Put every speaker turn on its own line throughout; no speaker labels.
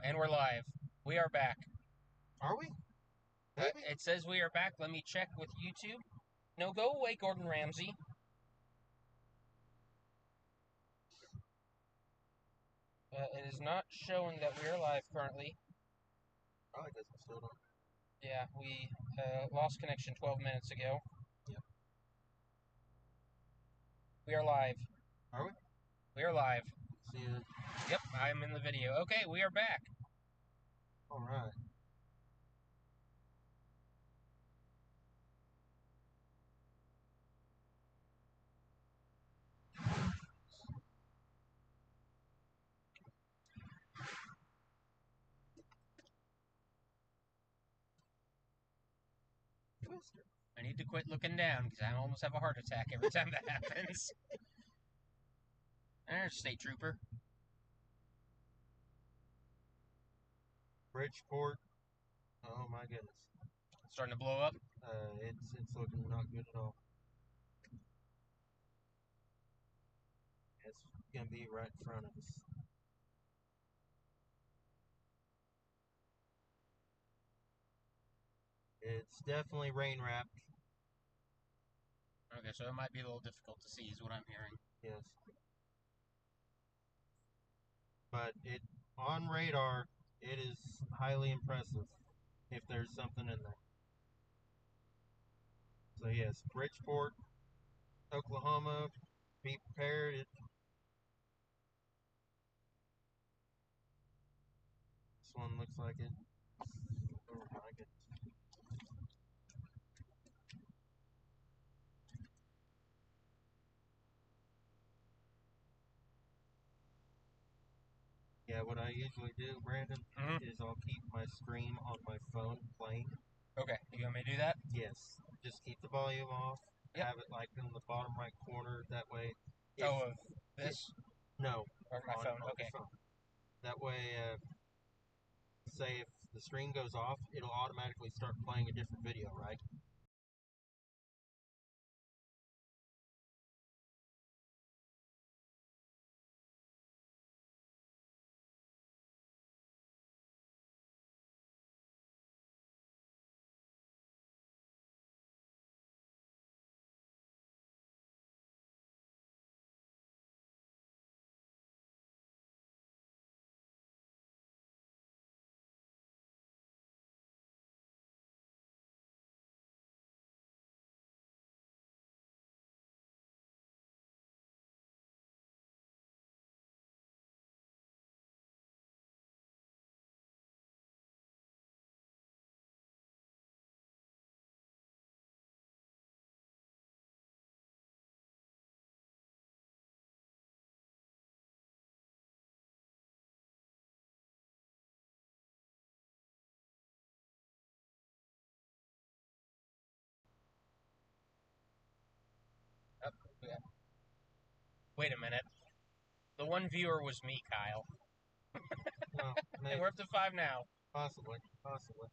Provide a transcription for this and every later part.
And we're live. We are back.
Are we? Maybe?
It says we are back. Let me check with YouTube. No, go away, Gordon Ramsay. It is not showing that we are live currently.
Oh, I guess I'm still on.
Yeah, we lost connection 12 minutes ago.
Yep.
We are live.
Are we?
We are live.
See you.
Yep, I'm in the video. Okay, we are back.
Alright. Twister.
I need to quit looking down because I almost have a heart attack every time that happens. There's State Trooper.
Bridgeport. Oh my goodness.
Starting to blow up.
It's looking not good at all. It's gonna be right in front of us. It's definitely rain wrapped.
Okay, so it might be a little difficult to see is what I'm hearing.
Yes. But it on radar, it is highly impressive if there's something in there. So yes, Bridgeport, Oklahoma, be prepared. This one looks like it. Oh my goodness. Yeah, what I usually do, Brandon, is I'll keep my stream on my phone playing.
Okay, you want me to do that?
Yes. Just keep the volume off.
Yep.
Have it like in the bottom right corner. That way.
Of this?
No.
Or my phone?
On
Okay.
the phone. That way, say if the stream goes off, it'll automatically start playing a different video, right?
Oh, yeah. Wait a minute. The one viewer was me, Kyle.
Well, maybe.
And we're up to 5 now.
Possibly. Possibly.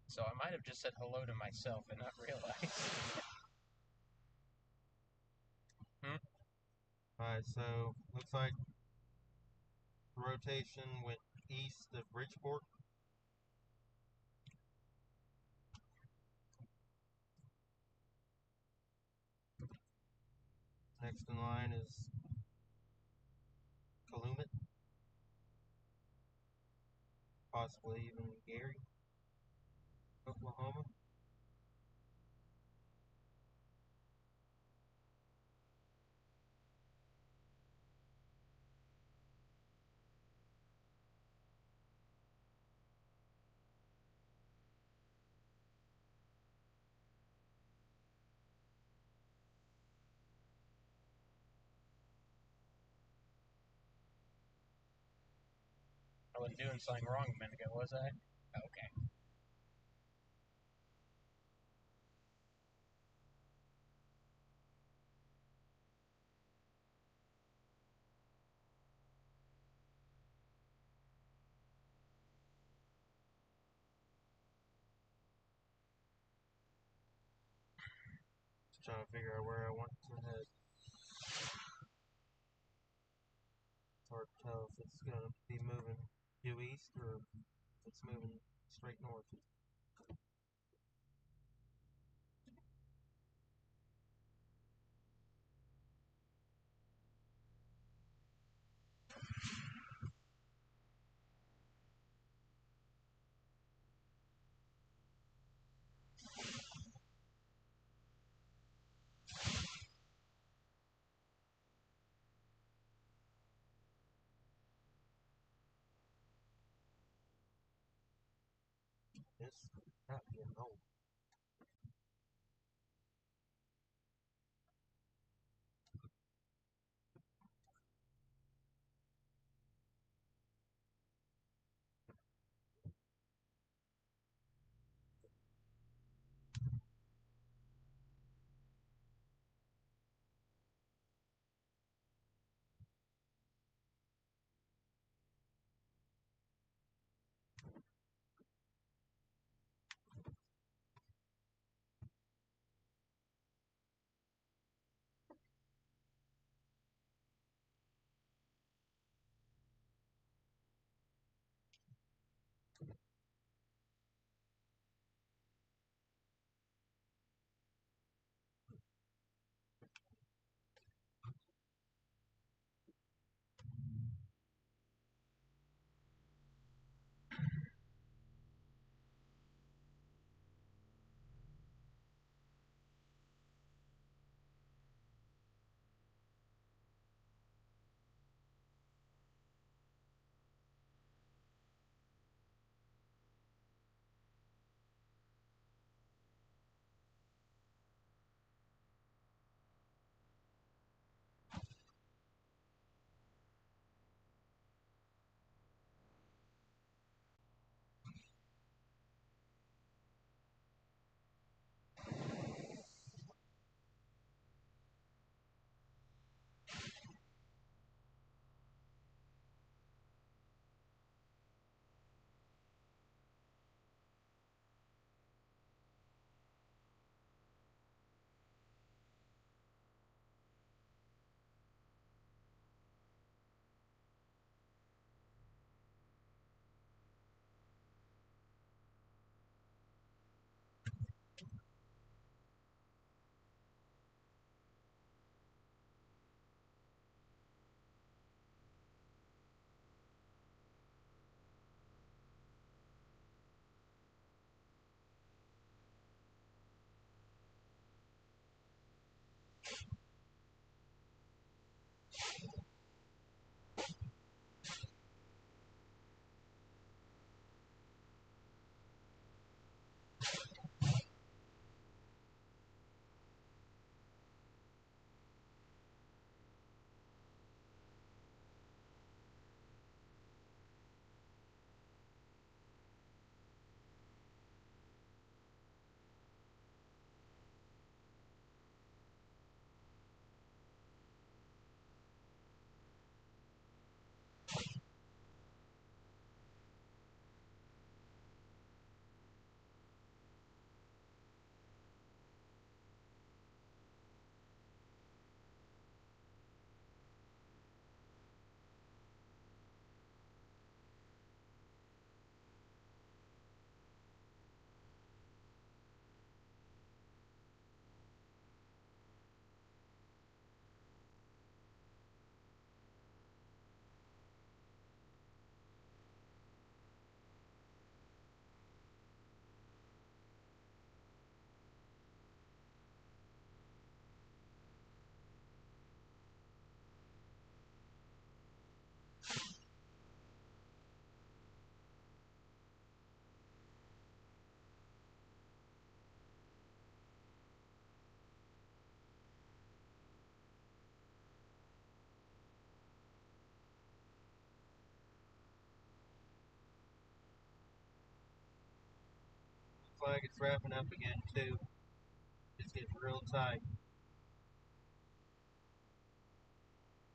So I might have just said hello to myself and not realized.
Alright, so looks like rotation went east of Bridgeport. Next in line is Calumet, possibly even Gary, Oklahoma.
I wasn't doing something wrong a minute ago, was I? Okay.
Just trying to figure out where I want to head. hard to tell if it's going to be moving due east or if it's moving straight north. It's not getting old. Looks like it's wrapping up again, too. It's getting real tight.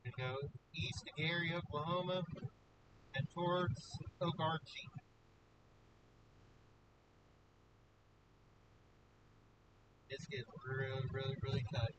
We go east of Gary, Oklahoma, and towards Oak Archie. It's getting really, really, really tight.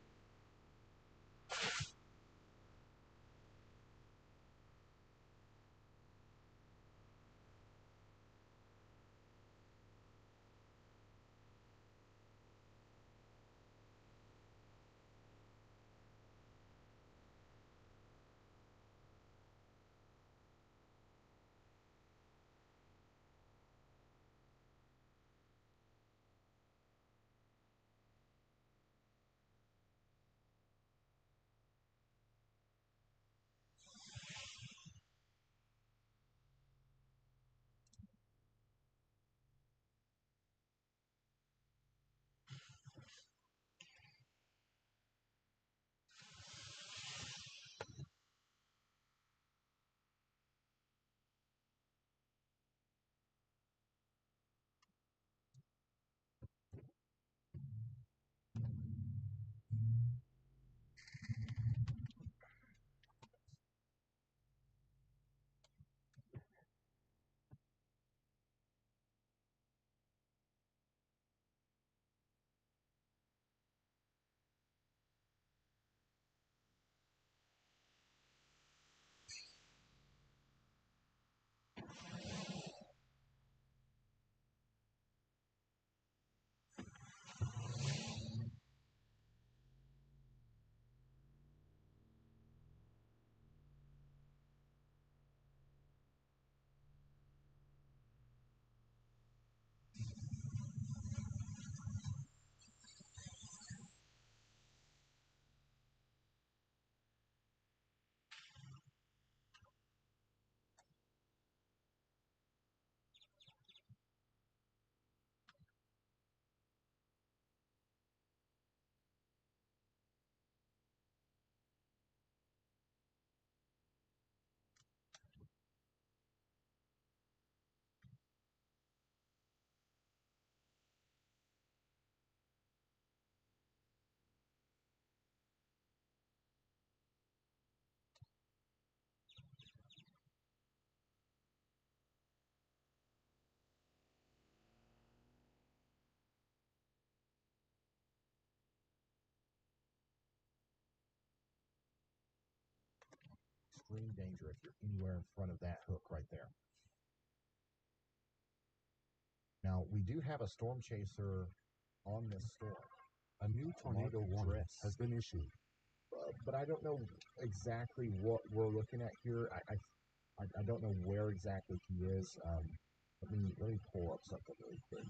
extreme danger if you're anywhere in front of that hook right there. Now, we do have a storm chaser on this storm.
A new tornado warning has been issued.
But I don't know exactly what we're looking at here. I don't know where exactly he is. Let me pull up something really quick.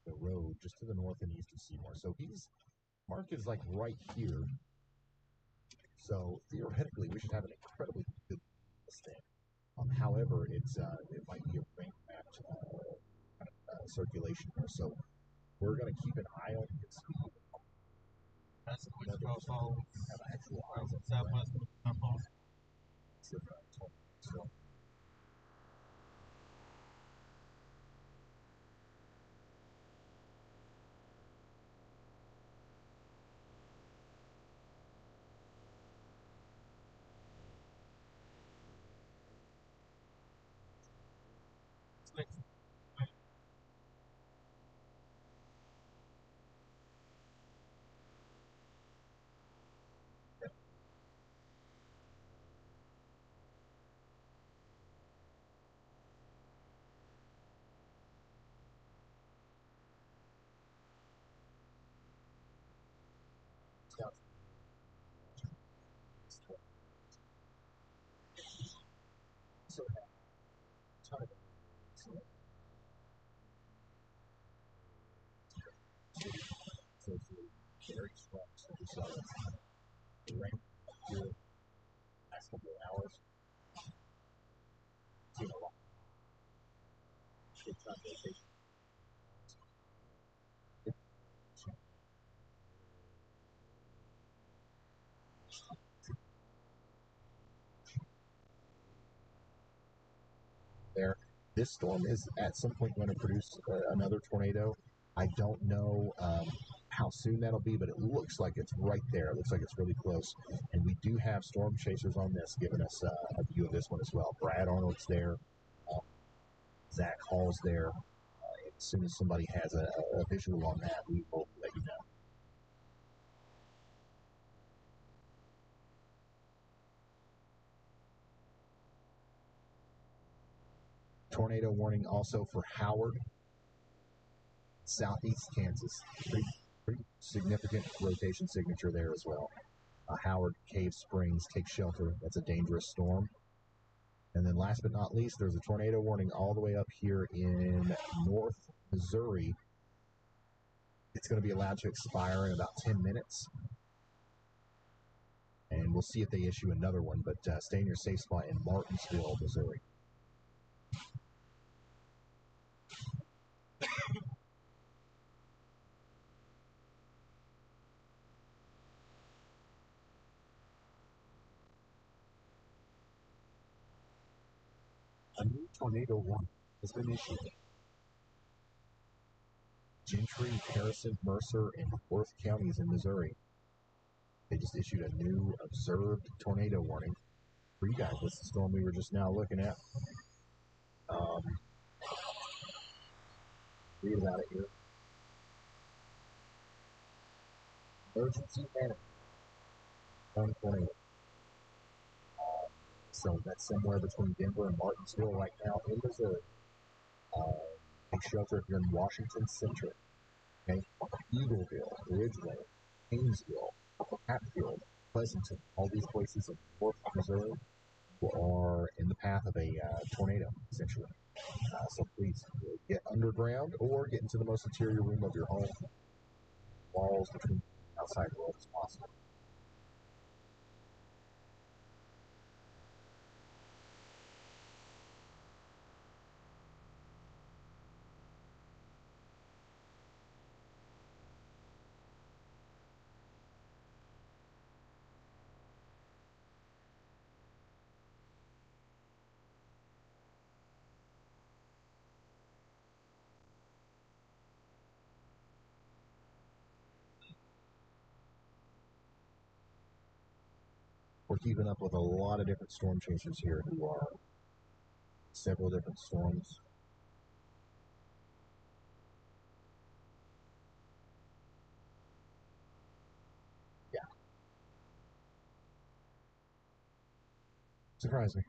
The road just to the north and east of Seymour. So Mark is like right here. So theoretically, we should have an incredibly good stand. However, it might be a rain circulation here. So we're going to keep an eye on its speed.
That's a quick fall.
Have actual eyes on
Southwest falls.
So very strong. So we saw the rain here last couple of hours. Seen a lot. It's not rotation. There. This storm is at some point going to produce another tornado. I don't know how soon that'll be, but it looks like it's right there. It looks like it's really close. And we do have storm chasers on this, giving us a view of this one as well. Brad Arnold's there. Zach Hall's there. As soon as somebody has a visual on that, we will let you know. Tornado warning also for Howard, southeast Kansas. Pretty significant rotation signature there as well. Howard, Cave Springs, take shelter. That's a dangerous storm. And then last but not least, there's a tornado warning all the way up here in North Missouri. It's going to be allowed to expire in about 10 minutes. And we'll see if they issue another one, but stay in your safe spot in Martinsville, Missouri.
A new tornado warning has been issued.
Gentry, Harrison, Mercer, and Worth counties in Missouri. They just issued a new observed tornado warning for you guys. This is the storm we were just now looking at. Read about it here. Emergency management. One tornado. So that's somewhere between Denver and Martinsville right now in Missouri. Take shelter if you're in Washington Central. Okay? Eagleville, Ridgeway, Haynesville, Hatfield, Pleasanton, all these places in North Missouri are in the path of a tornado, essentially. So please get underground or get into the most interior room of your home. Walls between outside world as possible. keeping up with a lot of different storm chasers here who are several different storms. Yeah. Surprise me.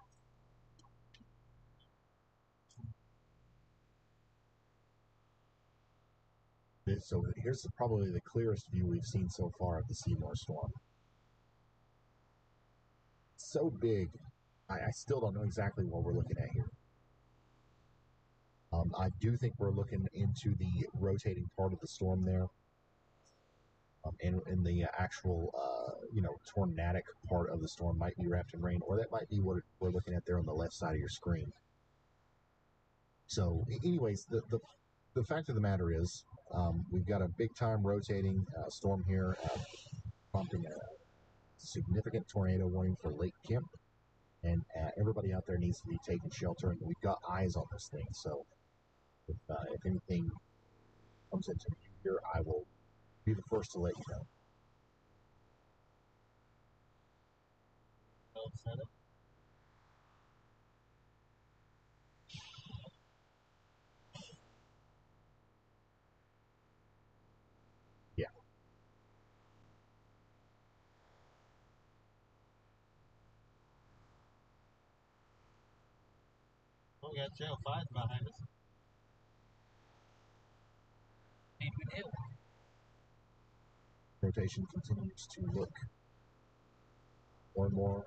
So here's probably the clearest view we've seen so far of the Seymour storm. So big, I still don't know exactly what we're looking at here. I do think we're looking into the rotating part of the storm there. And the actual, tornadic part of the storm might be wrapped in rain, or that might be what we're looking at there on the left side of your screen. So, anyways, the fact of the matter is, we've got a big-time rotating storm here, prompting a significant tornado warning for Lake Kemp, and everybody out there needs to be taking shelter, and we've got eyes on this thing. So, if anything comes into view here, I will be the first to let you know. Yeah.
Well, we got Channel 5 behind us.
Indeed we do.
Rotation continues to look more and more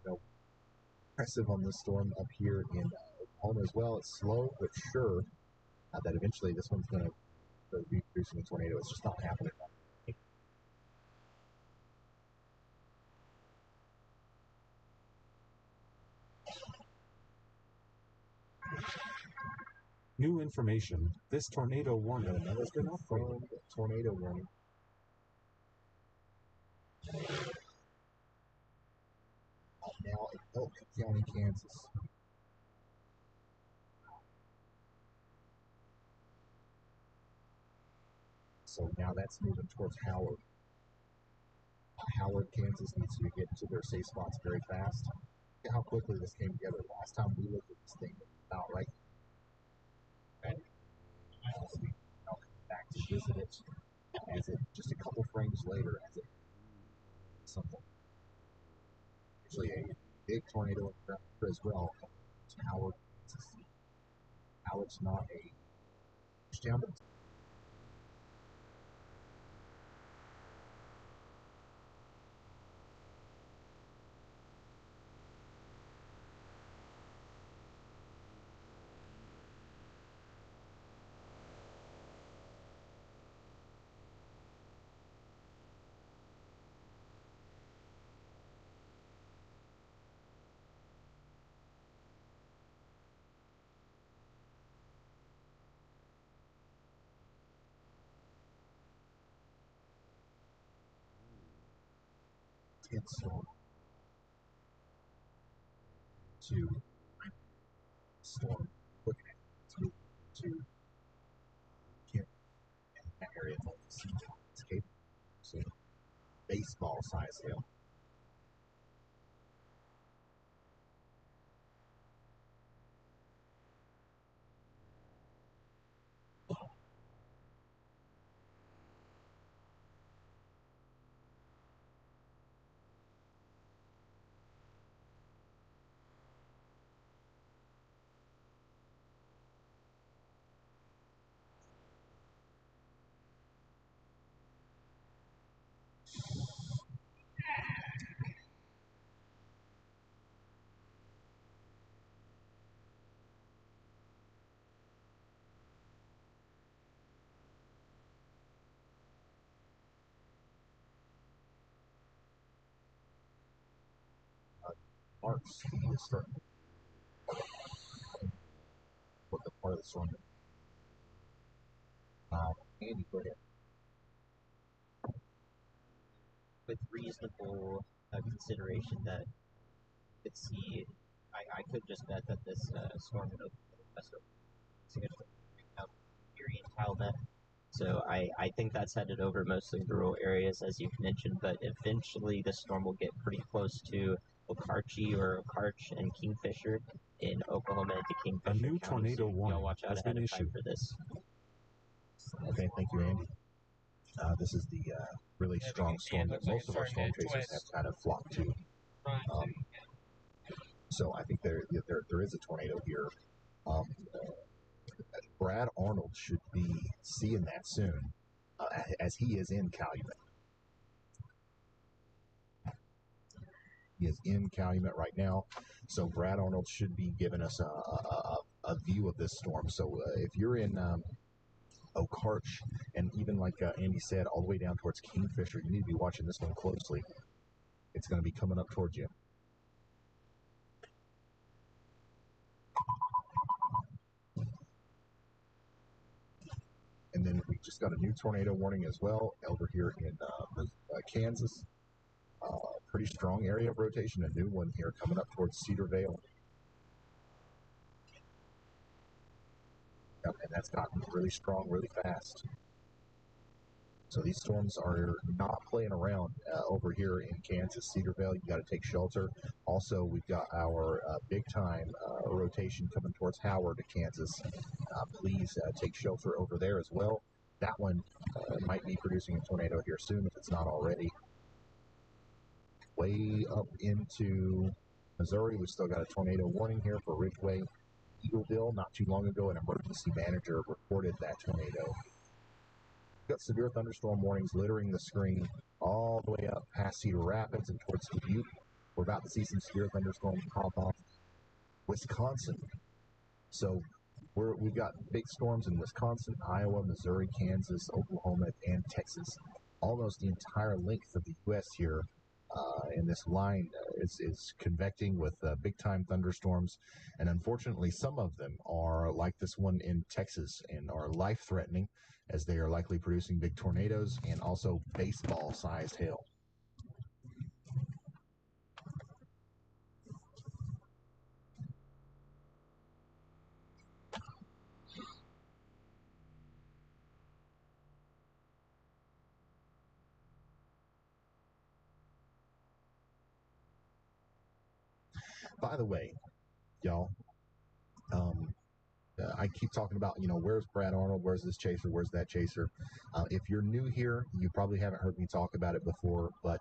impressive on this storm up here in Oklahoma as well. It's slow but sure that eventually this one's going to be producing a tornado. It's just not happening.
New information. This tornado warning has been upgraded.
Tornado warning. Now in Elk County, Kansas. So now that's moving towards Howard. Howard, Kansas needs to get to their safe spots very fast. Look at how quickly this came together. Last time we looked at this thing, it was about right. And I'll come back to visit it as it just a couple frames later as it something. Actually, a big tornado in the ground as well. It's Howard, Kansas. Howard's not a touchdown, but intense storm. To storm, looking at it, to Kent and that area of escape. So baseball size hail. Marks is starting to look at part of the storm. Andy, go ahead.
With reasonable consideration that could see, I could just bet that this storm would open the west significantly out Erie and Calumet So I think that's headed over mostly the rural areas, as you've mentioned, but eventually the storm will get pretty close to Okarche or Okarche and Kingfisher in Oklahoma into Kingfisher
new
County.
tornado
So y'all
warning
watch out
has
ahead
been
of time
issued.
for this.
Okay, thank you, Andy. This is the really
Yeah,
strong
it
storm that
looks like
most
it's
of our
starting
storm
to
chasers
twist.
have kind of flocked to. So I think there is a tornado here. Um, Brad Arnold should be seeing that soon, as he is in Calumet. He is in Calumet right now, so Brad Arnold should be giving us a view of this storm. So if you're in Okarche, and even like Andy said, all the way down towards Kingfisher, you need to be watching this one closely. It's going to be coming up towards you. And then we just got a new tornado warning as well over here in Kansas. Pretty strong area of rotation, a new one here coming up towards Cedar Vale. Yep, and that's gotten really strong, really fast. So these storms are not playing around over here in Kansas, Cedar Vale. You got to take shelter. Also, we've got our big time rotation coming towards Howard, Kansas. Please take shelter over there as well. That one might be producing a tornado here soon if it's not already. Way up into Missouri, we still got a tornado warning here for Ridgeway, Eagleville. Not too long ago, an emergency manager reported that tornado. We've got severe thunderstorm warnings littering the screen all the way up past Cedar Rapids and towards Dubuque. We're about to see some severe thunderstorms pop off. Wisconsin. So we've got big storms in Wisconsin, Iowa, Missouri, Kansas, Oklahoma, and Texas. Almost the entire length of the U.S. here. And this line is convecting with big-time thunderstorms. And unfortunately, some of them are like this one in Texas and are life-threatening as they are likely producing big tornadoes and also baseball-sized hail. By the way, y'all, I keep talking about, where's Brad Arnold? Where's this chaser? Where's that chaser? If you're new here, you probably haven't heard me talk about it before, but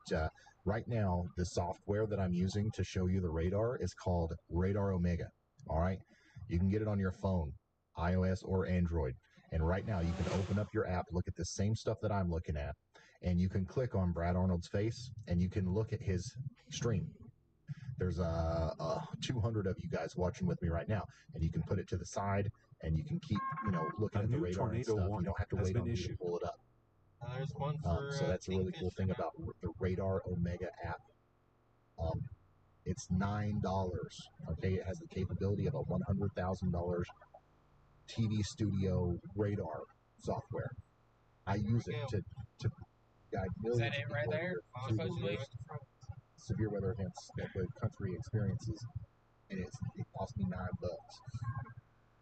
right now, the software that I'm using to show you the radar is called Radar Omega. All right? You can get it on your phone, iOS or Android. And right now, you can open up your app, look at the same stuff that I'm looking at, and you can click on Brad Arnold's face, and you can look at his stream. There's 200 of you guys watching with me right now, and you can put it to the side, and you can keep, looking at the radar and stuff. You don't have to wait on me to pull it up.
There's one for
So that's a really cool thing
Kingfisher.
about the Radar Omega app. It's $9. Okay, it has the capability of a $100,000 TV studio radar software. I use it to guide
Is
millions
that
of
it
people
right there?
here through the
Supposedly?
worst severe weather events that the country experiences, and it cost me $9.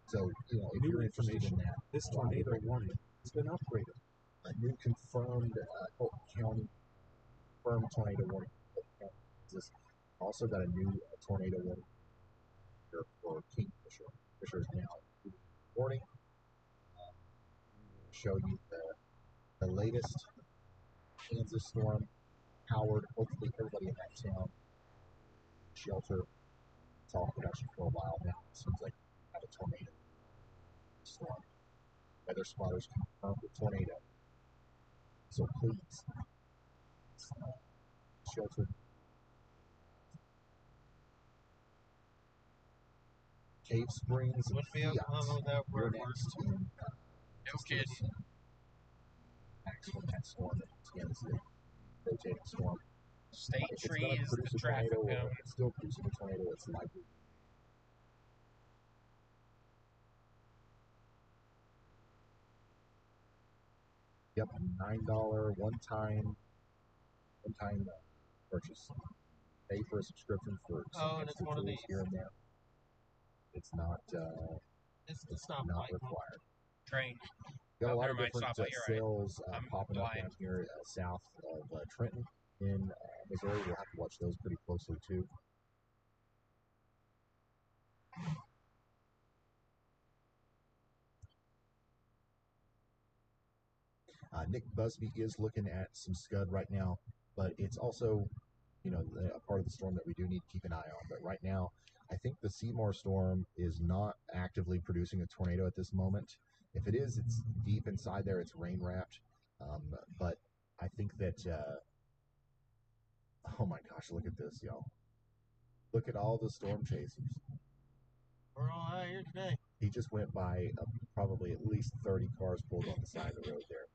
So, if
New
you're interested in
information.
that,
This tornado warning has been upgraded.
a new confirmed Fulton County confirmed tornado warning. This also got a new tornado warning here for Kingfisher. Kingfisher is now warning. Show you the latest Kansas storm. Howard, hopefully everybody in that town shelter. It's all production for a while now. It seems like we have a tornado storm. Weather spotters confirmed the tornado. So please, shelter. Cave Springs and
Would be
Fiat.
Oklahoma that
You're
were
next in
No kidding.
next from that storm. Again, it's a rotating storm.
State
If it's
tree
going to
is
produce
the
a
traffic
tornado, or
cone.
if it's still producing a tornado, it's likely. Yep, $9 one-time purchase. Pay for a subscription for some
and it's
extra
one of
tools
these.
here and there. It's not
It's not
not
like
required.
Train.
Got a lot
never
of
mind.
different
Stop. You're right.
sales
I'm
popping up
blind.
down here south of Trenton in Missouri. We'll have to watch those pretty closely too. Nick Busby is looking at some scud right now, but it's also, a part of the storm that we do need to keep an eye on. But right now, I think the Seymour storm is not actively producing a tornado at this moment. If it is, it's deep inside there. It's rain wrapped. But I think that, oh my gosh, look at this, y'all. Look at all the storm chasers.
We're all out here today.
He just went by probably at least 30 cars pulled on the side of the road there.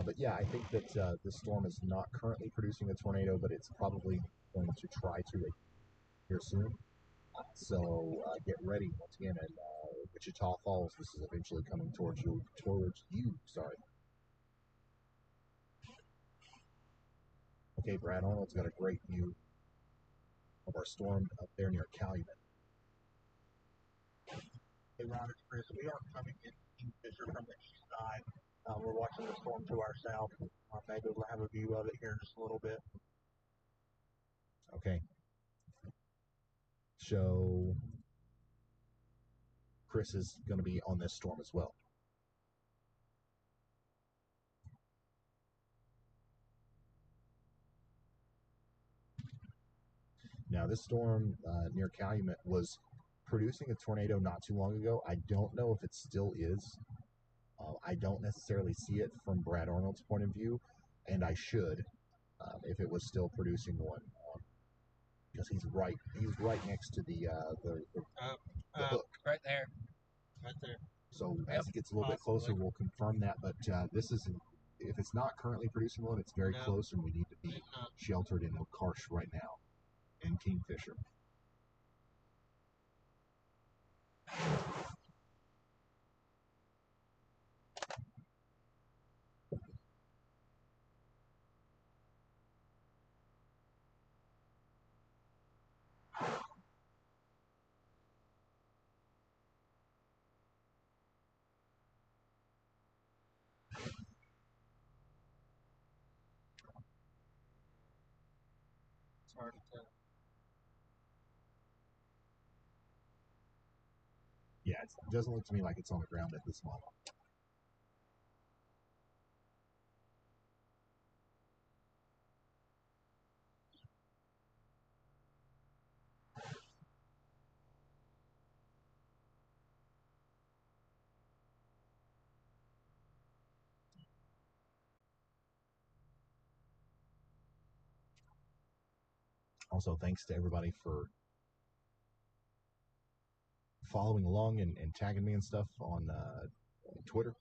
But yeah, I think that this storm is not currently producing a tornado, but it's probably going to try to here soon. So get ready once again. And Wichita Falls, this is eventually coming towards you. Sorry. Okay, Brad Arnold's got a great view of our storm up there near Calumet.
Hey, Ron, it's Chris. We are coming in Kingfisher from the east side. We're watching the storm to our south. Maybe we'll have a view of it here in just a little bit.
Okay. So Chris is going to be on this storm as well. Now, this storm near Calumet was producing a tornado not too long ago. I don't know if it still is. I don't necessarily see it from Brad Arnold's point of view, and I should if it was still producing one, because he's right next to the hook
Right there.
Right there.
So as it gets a little bit closer, we'll confirm that. But this is, if it's not currently producing one, it's very close, and we need to be sheltered in Okarsh right now, in Kingfisher.
It's hard to tell.
Yeah, it doesn't look to me like it's on the ground at this moment. Also, thanks to everybody for following along and tagging me and stuff on Twitter.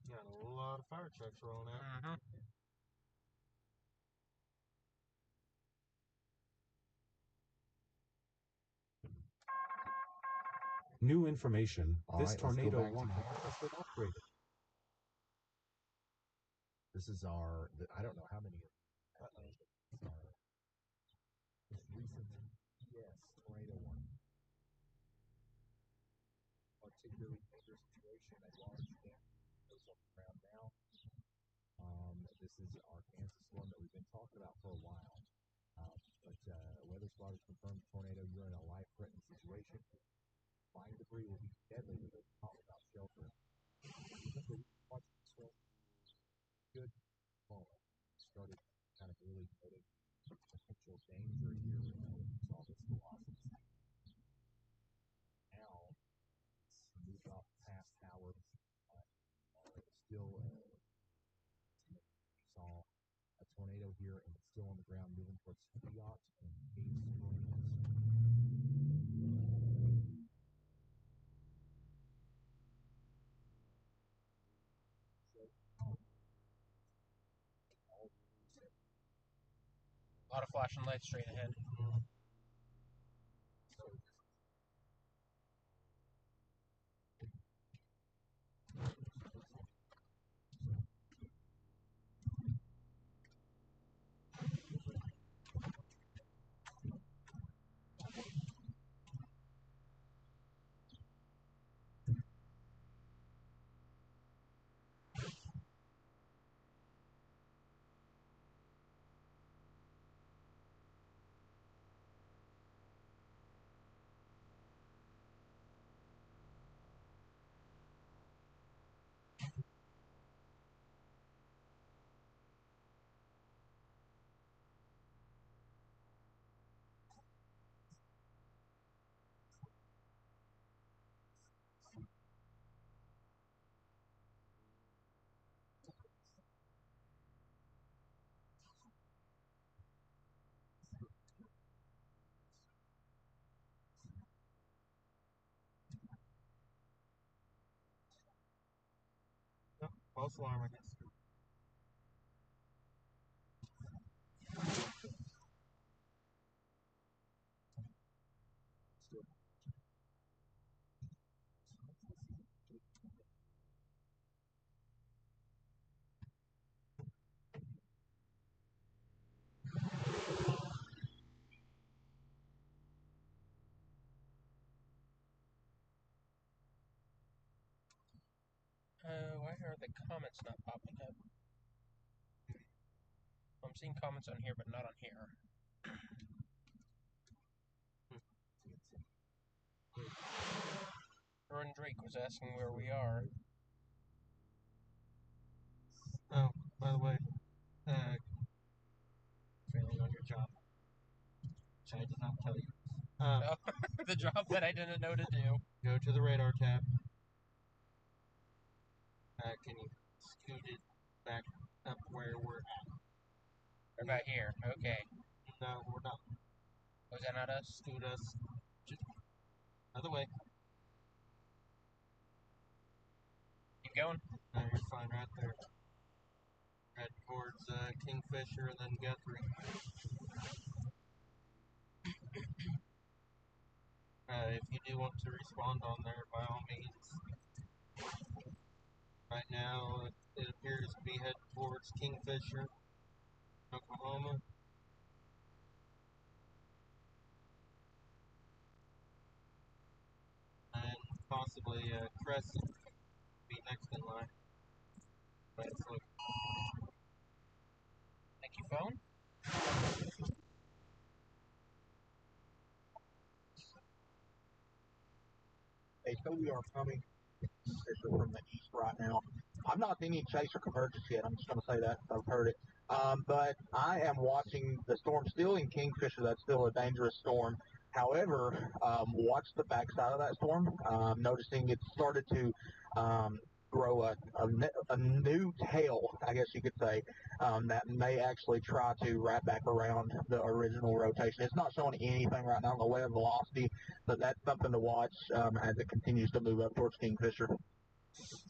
Got a lot of fire trucks rolling out.
Mm-hmm.
New information.
All
This
right, let's go
tornado
back to
warning
campus.
has been upgraded.
This is our, I don't know how many, this recent tornado warning. Particularly dangerous situation, a large dam goes on the ground now. This is our Kansas storm that we've been talking about for a while. But weather squad has confirmed tornado, you're in a life-threatening situation. Flying debris will be deadly with a talk about shelter. Good moment. Started kind of really noting potential danger here when we saw this velocity. Now, it's moved off past Howard. Still, saw a tornado here, and it's still on the ground moving towards Fiat and Case Springs.
A lot of flashing lights straight ahead.
False alarm, I guess.
Why are the comments not popping up? I'm seeing comments on here, but not on here. Ron Drake was asking where we are.
Oh, by the way, failing on your job, which I did not tell you.
The job that I didn't know to do.
Go to the radar tab. Can you scoot it back up where we're at?
About here. Okay.
No, we're not.
Was that not us?
Scoot us. Just other way.
Keep going.
No, you're fine right there. Head towards Kingfisher and then Guthrie. If you do want to respond on there, by all means. Right now, it appears to be heading towards Kingfisher, Oklahoma. And possibly Crescent be next in line. Let's look.
Thank you, phone.
Hey, so we are coming Fisher from the east right now. I'm not seeing any chaser convergence yet. I'm just going to say that. I've heard it. But I am watching the storm still in Kingfisher. That's still a dangerous storm. However, watch the backside of that storm. Noticing it started to grow a new tail, I guess you could say, that may actually try to wrap back around the original rotation. It's not showing anything right now in the way of velocity, but that's something to watch as it continues to move up towards Kingfisher.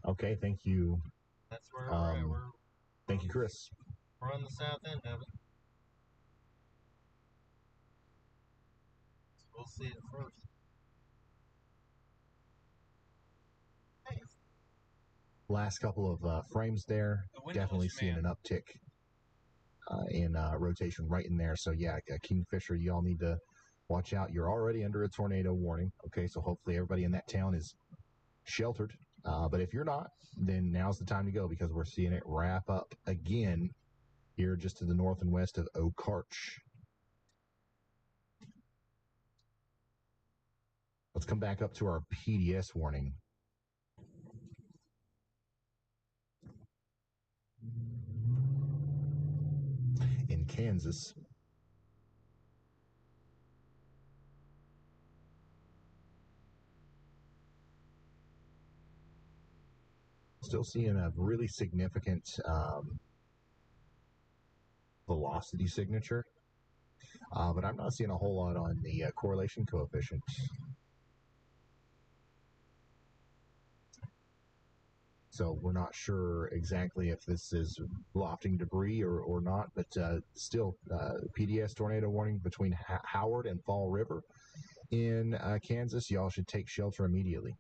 Okay, thank you.
That's where we're at.
Thank you, Chris.
We're on the south end of it. So we'll see it first.
Last couple of frames there, definitely seeing an uptick in rotation right in there. So yeah, Kingfisher, you all need to watch out. You're already under a tornado warning. Okay, so hopefully everybody in that town is sheltered. But if you're not, then now's the time to go because we're seeing it wrap up again here just to the north and west of Okarch. Let's come back up to our PDS warning. In Kansas. Still seeing a really significant velocity signature, but I'm not seeing a whole lot on the correlation coefficient. So we're not sure exactly if this is lofting debris or not, but still, PDS tornado warning between Howard and Fall River in Kansas. Y'all should take shelter immediately.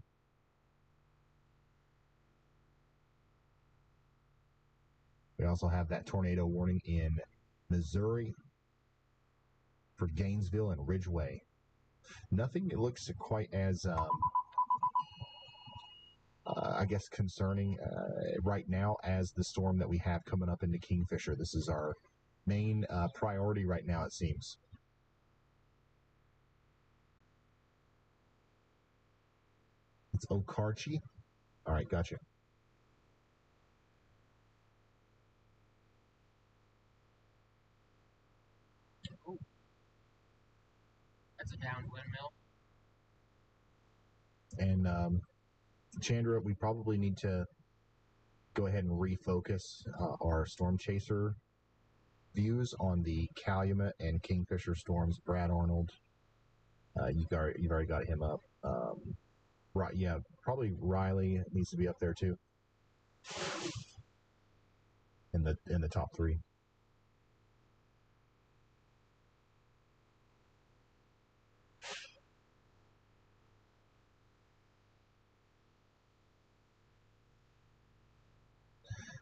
We also have that tornado warning in Missouri for Gainesville and Ridgeway. Nothing looks quite as I guess, concerning right now as the storm that we have coming up into Kingfisher. This is our main priority right now, it seems. It's Okarchi. All right, gotcha.
Ooh. That's a downed windmill.
And Chandra, we probably need to go ahead and refocus our storm chaser views on the Calumet and Kingfisher storms. Brad Arnold, you've already got him up. Right, yeah, probably Riley needs to be up there too. in the top three.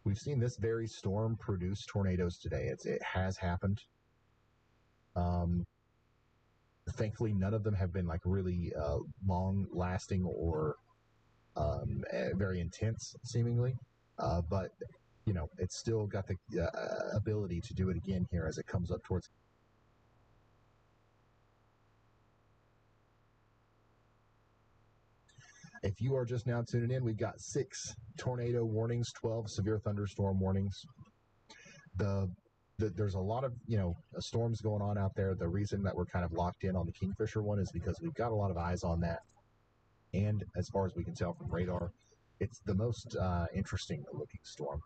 We've seen this very storm produce tornadoes today. It has happened. Thankfully, none of them have been like really long-lasting or very intense, seemingly. But you know, it's still got the ability to do it again here as it comes up towards. If you are just now tuning in, we've got 6 tornado warnings, 12 severe thunderstorm warnings. There's a lot of storms going on out there. The reason that we're kind of locked in on the Kingfisher one is because we've got a lot of eyes on that, and as far as we can tell from radar, it's the most interesting looking storm.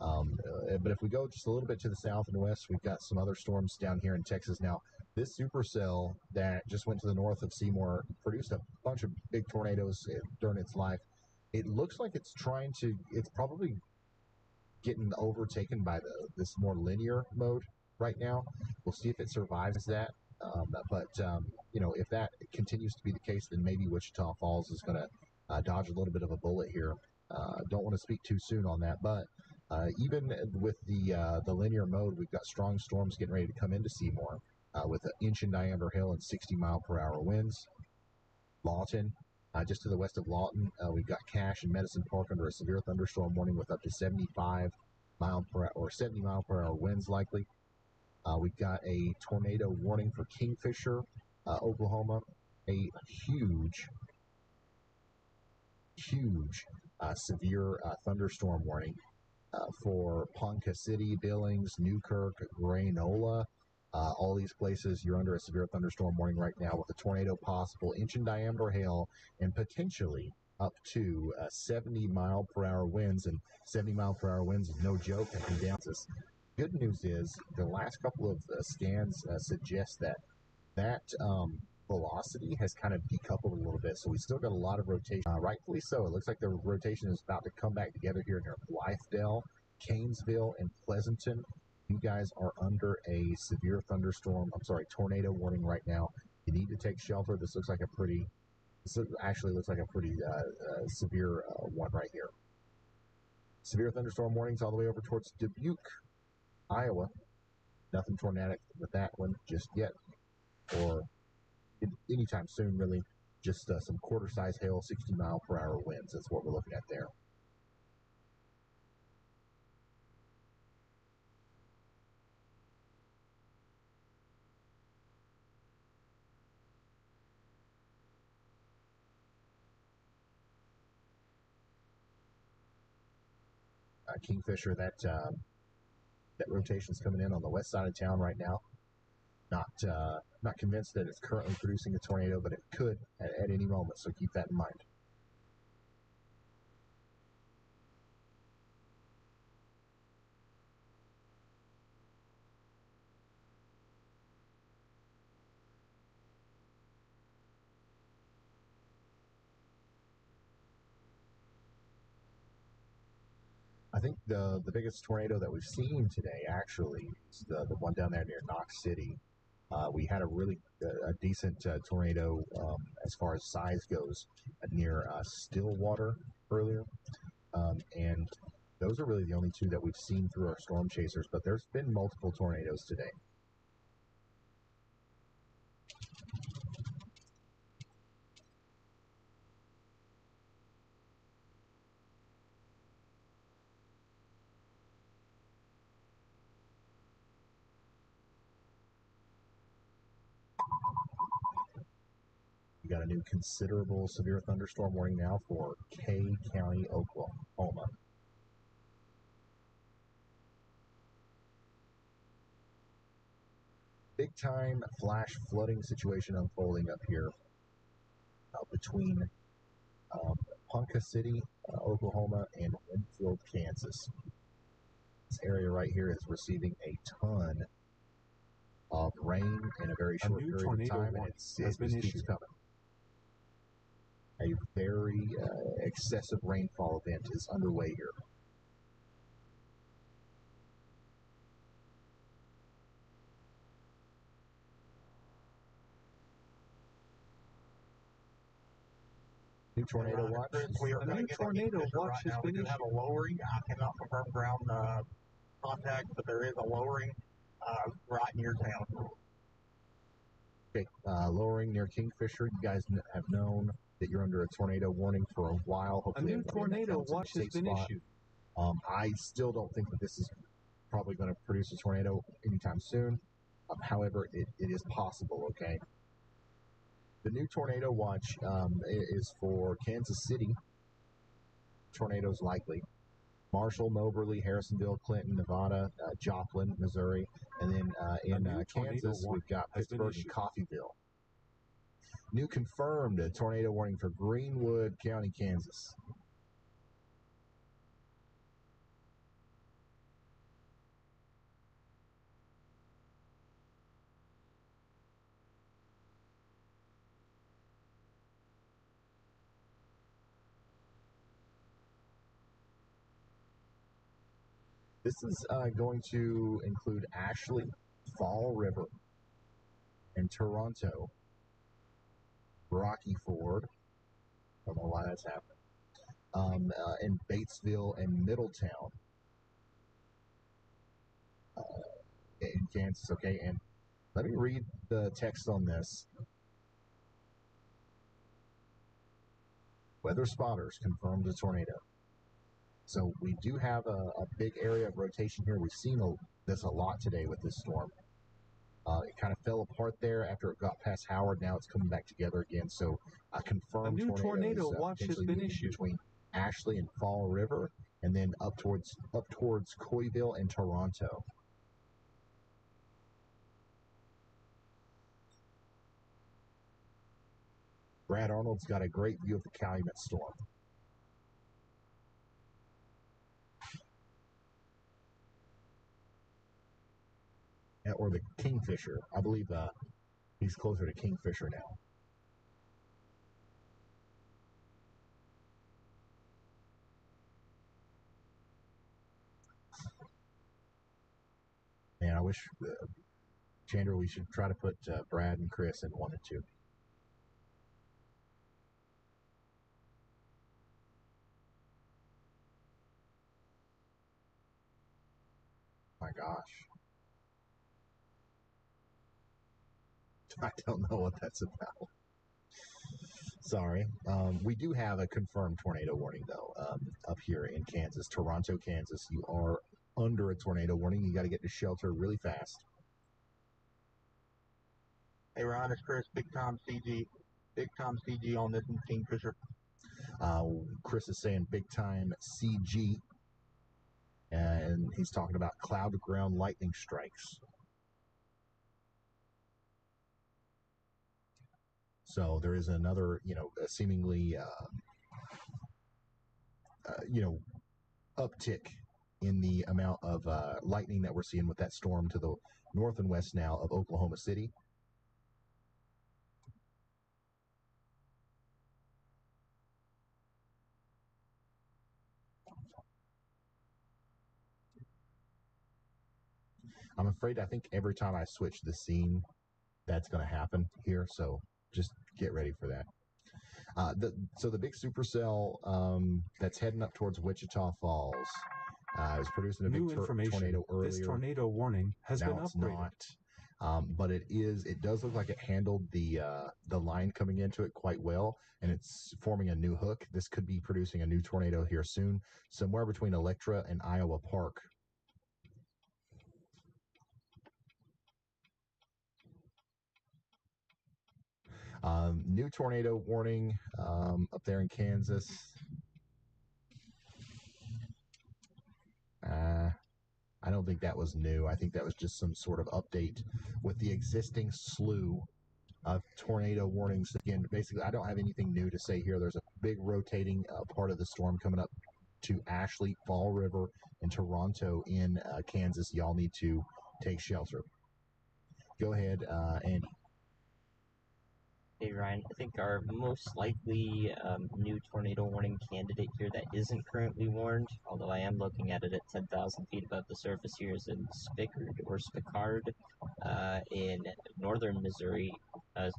But if we go just a little bit to the south and west, we've got some other storms down here in Texas now. This supercell that just went to the north of Seymour produced a bunch of big tornadoes during its life. It looks like it's probably getting overtaken by this more linear mode right now. We'll see if it survives that. If that continues to be the case, then maybe Wichita Falls is going to dodge a little bit of a bullet here. Don't want to speak too soon on that, but even with the linear mode, we've got strong storms getting ready to come into Seymour with an inch in diameter hail and 60-mile-per-hour winds. Lawton, just to the west of Lawton, we've got Cache and Medicine Park under a severe thunderstorm warning with up to 70-mile-per-hour winds likely. We've got a tornado warning for Kingfisher, Oklahoma. A huge severe thunderstorm warning for Ponca City, Billings, Newkirk, Granola. All these places, you're under a severe thunderstorm warning right now with a tornado possible, inch in diameter hail, and potentially up to 70-mile-per-hour winds. And 70-mile-per-hour winds is no joke. That can down this. Good news is the last couple of scans suggest that velocity has kind of decoupled a little bit, so we still got a lot of rotation. Rightfully so. It looks like the rotation is about to come back together here near Blythedale, Canesville, and Pleasanton. You guys are under a severe tornado warning right now. You need to take shelter. This actually looks like a pretty severe one right here. Severe thunderstorm warnings all the way over towards Dubuque, Iowa. Nothing tornadic with that one just yet, or anytime soon, really. Just some quarter-size hail, 60-mile-per-hour winds. That's what we're looking at there. Kingfisher, that rotation's coming in on the west side of town right now. Not convinced that it's currently producing a tornado, but it could at any moment, so keep that in mind. I think the biggest tornado that we've seen today actually is the one down there near Knox City. We had a really decent tornado as far as size goes near Stillwater earlier, and those are really the only two that we've seen through our storm chasers, but there's been multiple tornadoes today. We got a new considerable severe thunderstorm warning now for Kay County, Oklahoma. Big time flash flooding situation unfolding up here between Ponca City, Oklahoma, and Winfield, Kansas. This area right here is receiving a ton of rain in a very short period of time, and it just keeps coming. A very excessive rainfall event is underway here. new tornado watch.
We are
A
going
new
to get
tornado
Kingfisher
watch
right
has
now. We
been
do have a lowering. I cannot confirm ground contact, but there is a lowering right near town.
Okay, lowering near Kingfisher. You guys have known that you're under a tornado warning for a while.
A
Hopefully,
new tornado watch has been issued.
I still don't think that this is probably going to produce a tornado anytime soon. However, it is possible. Okay. The new tornado watch is for Kansas City. Tornadoes likely. Marshall, Moberly, Harrisonville, Clinton, Nevada, Joplin, Missouri, and then in Kansas we've got Pittsburgh and Coffeyville. New confirmed tornado warning for Greenwood County, Kansas. This is going to include Ashley, Fall River, and Toronto, Rocky Ford. Don't know why that's happening. And Batesville and Middletown in Kansas. Okay, and let me read the text on this. Weather spotters confirmed a tornado. So we do have a big area of rotation here. We've seen this a lot today with this storm. It kind of fell apart there after it got past Howard. Now it's coming back together again. So a confirmed
A new tornado watch has been issued
between Ashley and Fall River, and then up towards Coyville and Toronto. Brad Arnold's got a great view of the Calumet storm. Or the Kingfisher. I believe he's closer to Kingfisher now. Man, I wish, Chandra, we should try to put Brad and Chris in 1 and 2. My gosh. I don't know what that's about. Sorry. We do have a confirmed tornado warning, though, up here in Kansas, Toronto, Kansas. You are under a tornado warning. You got to get to shelter really fast.
Hey, Ron, it's Chris, big time CG on this in Kingfisher.
Chris is saying big time CG, and he's talking about cloud to ground lightning strikes. So there is another, seemingly, uptick in the amount of lightning that we're seeing with that storm to the north and west now of Oklahoma City. I'm afraid I think every time I switch the scene, that's going to happen here. So just get ready for that. So the big supercell that's heading up towards Wichita Falls is producing a big tornado earlier.
This tornado warning has
now
been
it's
upgraded.
Not, but it does look like it handled the line coming into it quite well, and it's forming a new hook. This could be producing a new tornado here soon, somewhere between Electra and Iowa Park. New tornado warning up there in Kansas. I don't think that was new. I think that was just some sort of update with the existing slew of tornado warnings. Again, basically, I don't have anything new to say here. There's a big rotating part of the storm coming up to Ashley, Fall River, and Toronto in Kansas. Y'all need to take shelter. Go ahead, Andy.
Hey Ryan, I think our most likely new tornado warning candidate here that isn't currently warned, although I am looking at it at 10,000 feet above the surface here, is in Spickard in northern Missouri,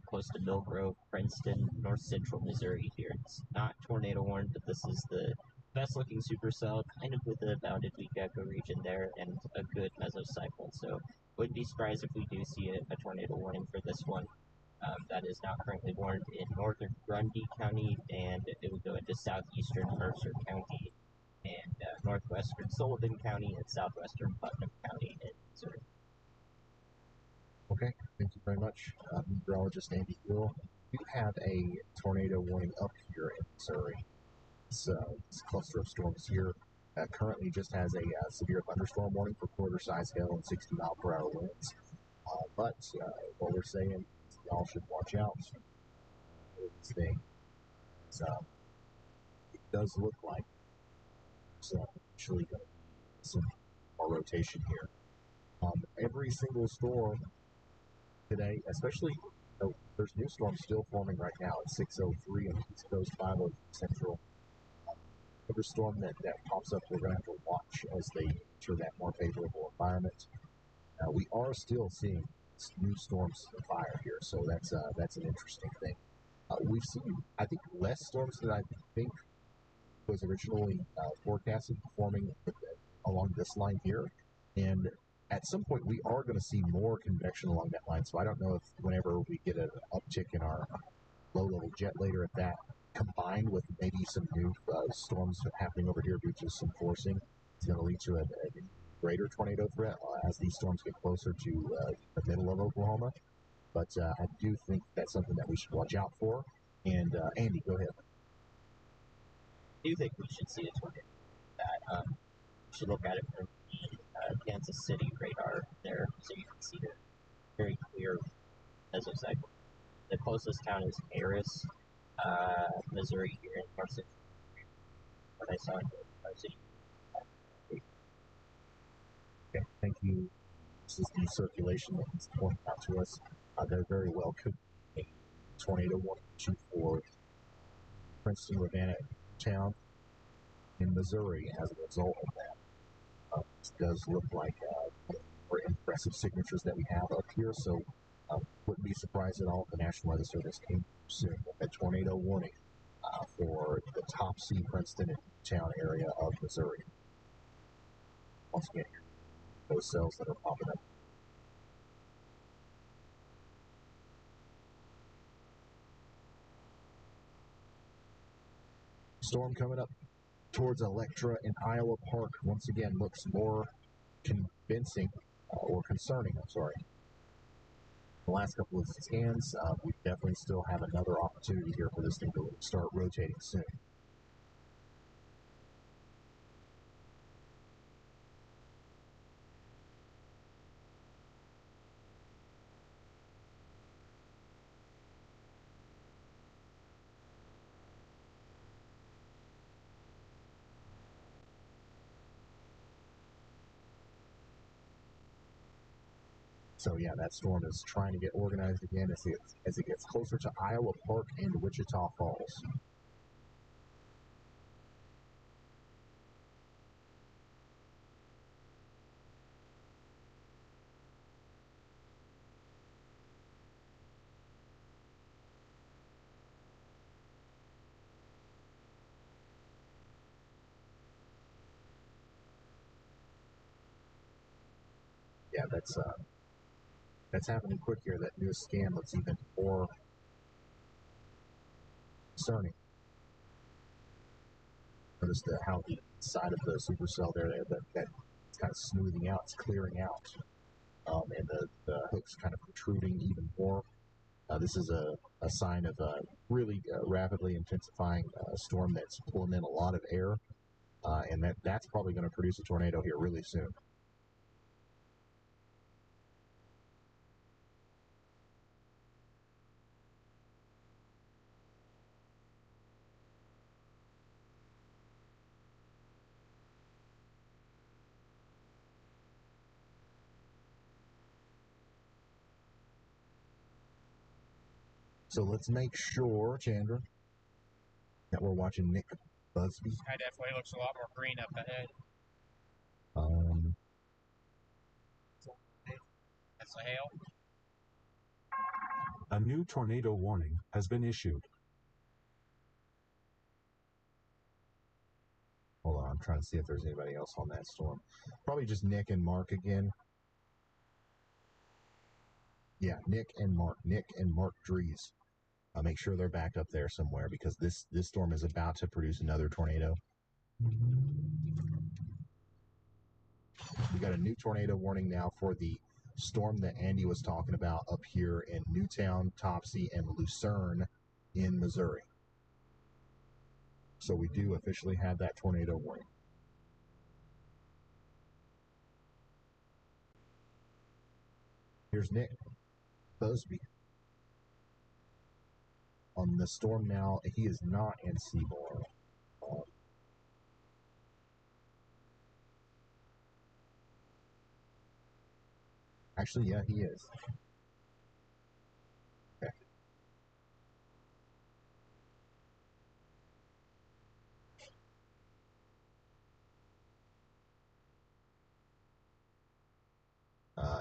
close to Mill Grove, Princeton, north central Missouri here. It's not tornado warned, but this is the best looking supercell, kind of with a bounded weak echo region there and a good mesocycle. So wouldn't be surprised if we do see a tornado warning for this one. That is not currently warned in northern Grundy County, and it would go into southeastern Mercer County, and northwestern Sullivan County, and southwestern Putnam County in Missouri.
Okay, thank you very much, meteorologist Andy Gill. We have a tornado warning up here in Missouri. This cluster of storms here currently just has a severe thunderstorm warning for quarter-size hail and 60-mile-per-hour winds. But what we're saying is y'all should watch out for this thing. So it does look like it's actually going to be some more rotation here. Every single storm today, especially there's new storms still forming right now at 6:03 on the East Coast, 5:03 Central. Every storm that pops up, we're going to have to watch as they enter that more favorable environment. We are still seeing new storms fire here, so that's an interesting thing. We've seen, I think, less storms than I think was originally forecasted forming along this line here, and at some point we are going to see more convection along that line. So I don't know if whenever we get an uptick in our low-level jet later, if that combined with maybe some new storms happening over here due to some forcing, it's going to lead to a greater tornado threat as these storms get closer to the middle of Oklahoma. But I do think that's something that we should watch out for. And Andy, go ahead.
I do think we should see a tornado. We should look at it from the Kansas City radar there, so you can see the very clear mesocycle. The closest town is Harris, Missouri, here in Carson. What I saw in Carson.
Okay, thank you. This is the circulation that is pointing out to us. There very well could be a tornado warning issue for Princeton, Ravenna town in Missouri as a result of that. It does look like more impressive signatures that we have up here, so wouldn't be surprised at all if the National Weather Service came soon with a tornado warning for the top C Princeton and town area of Missouri. Once again, those cells that are popping up. Storm coming up towards Electra and Iowa Park once again looks more convincing or concerning, I'm sorry. The last couple of scans, we definitely still have another opportunity here for this thing to start rotating soon. So yeah, that storm is trying to get organized again as it gets closer to Iowa Park and Wichita Falls. Yeah, that's happening quick here. That newest scan looks even more concerning. Notice how the side of the supercell there, that's kind of smoothing out, it's clearing out, and the hook's kind of protruding even more. This is a sign of a really rapidly intensifying storm that's pulling in a lot of air, and that's probably going to produce a tornado here really soon. So let's make sure, Chandra, that we're watching Nick Busby.
Sky definitely looks a lot more green up ahead. That's the hail.
A new tornado warning has been issued.
Hold on, I'm trying to see if there's anybody else on that storm. Probably just Nick and Mark again. Yeah, Nick and Mark Dries. Make sure they're back up there somewhere because this storm is about to produce another tornado. We got a new tornado warning now for the storm that Andy was talking about up here in Newtown, Topsy, and Lucerne in Missouri. So we do officially have that tornado warning. Here's Nick Busby on the storm now. He is not in Seymour. Actually, yeah, he is. Okay.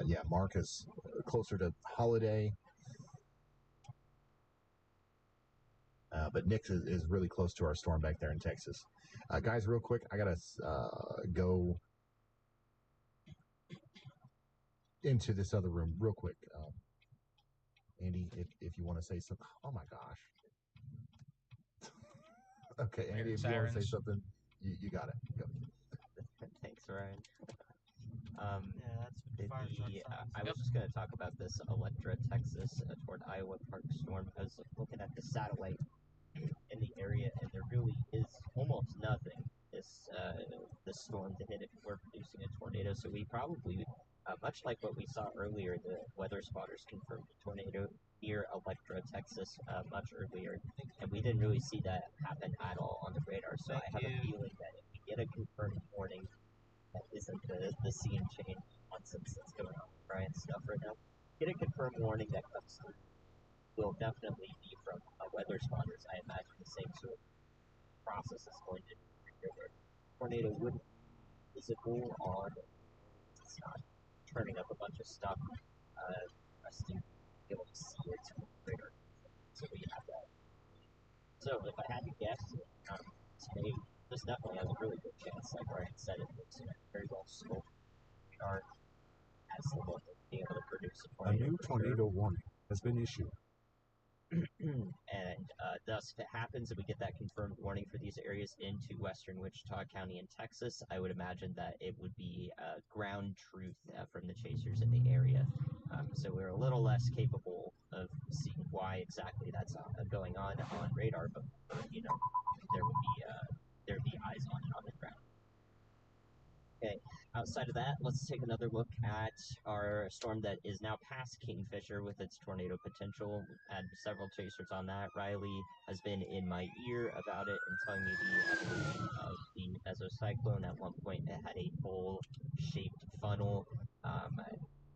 Yeah, Mark is closer to Holiday. But Nick is really close to our storm back there in Texas. Guys, real quick, I got to go into this other room real quick. Andy, if you want to say something. Oh, my gosh. Okay, Andy, if you want to say something, you got it. Go.
Thanks, Ryan.
Yeah, that's what the fire truck sounds.
I was just going to talk about this Electra, Texas, toward Iowa Park storm. I was looking at the satellite in the area, and there really is almost nothing this storm to hit if we're producing a tornado. So we probably, much like what we saw earlier, the weather spotters confirmed a tornado near Electra, Texas, much earlier, and we didn't really see that happen at all on the radar. So I have a feeling that if we get a confirmed warning, that isn't the scene change nonsense that's going on with Brian's stuff right now. Get a confirmed warning that comes through will definitely be from weather spotters. I imagine the same sort of process is going to trigger. Tornado would be visible on, it's not turning up a bunch of stuff, resting, be able to see it from the radar. So we have that. So if I had to guess, today, this definitely has a really good chance. Like Ryan said, it looks very well scoped. We are as the look of being able to produce a
A new tornado warning has been issued.
And thus, if it happens and we get that confirmed warning for these areas into western Wichita County in Texas, I would imagine that it would be ground truth from the chasers in the area. So we're a little less capable of seeing why exactly that's going on radar, but there would be eyes on it on the ground. Okay, outside of that, let's take another look at our storm that is now past Kingfisher with its tornado potential. We've had several chasers on that. Riley has been in my ear about it and telling me the evolution of the mesocyclone. At one point, it had a bowl-shaped funnel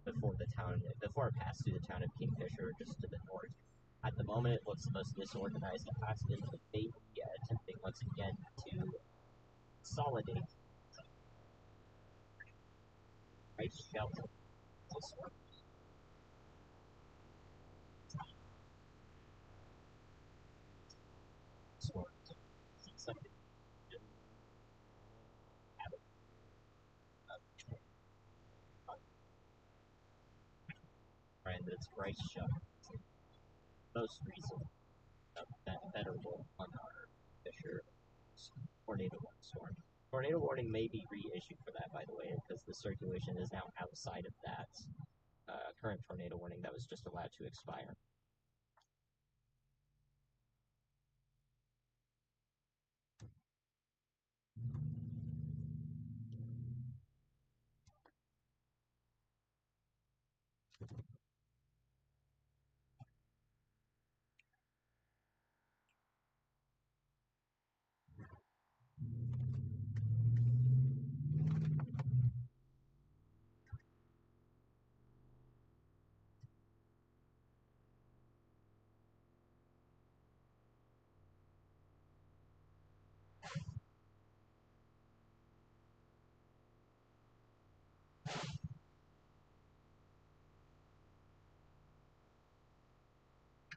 before it passed through the town of Kingfisher, just to the north. At the moment, it looks the most disorganized it has been, but maybe attempting once again to consolidate ice shelter. Something and its rice shelter. Most recent, better one on our Fisher tornado storm. Tornado warning may be reissued for that, by the way, because the circulation is now outside of that current tornado warning that was just allowed to expire.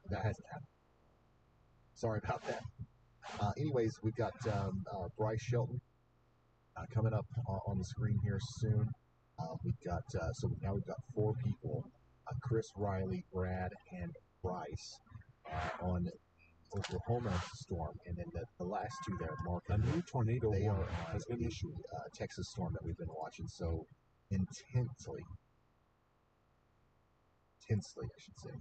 that hasn't happened. Sorry about that. Anyways, we've got Bryce Shelton coming up on the screen here soon. We've got so now we've got 4 people: Chris, Riley, Brad, and Bryce on Oklahoma storm, and then the last 2 there, Mark
A
and
new tornado
they are
warning
on
has been
the
issued.
Texas storm that we've been watching so intensely, I should say.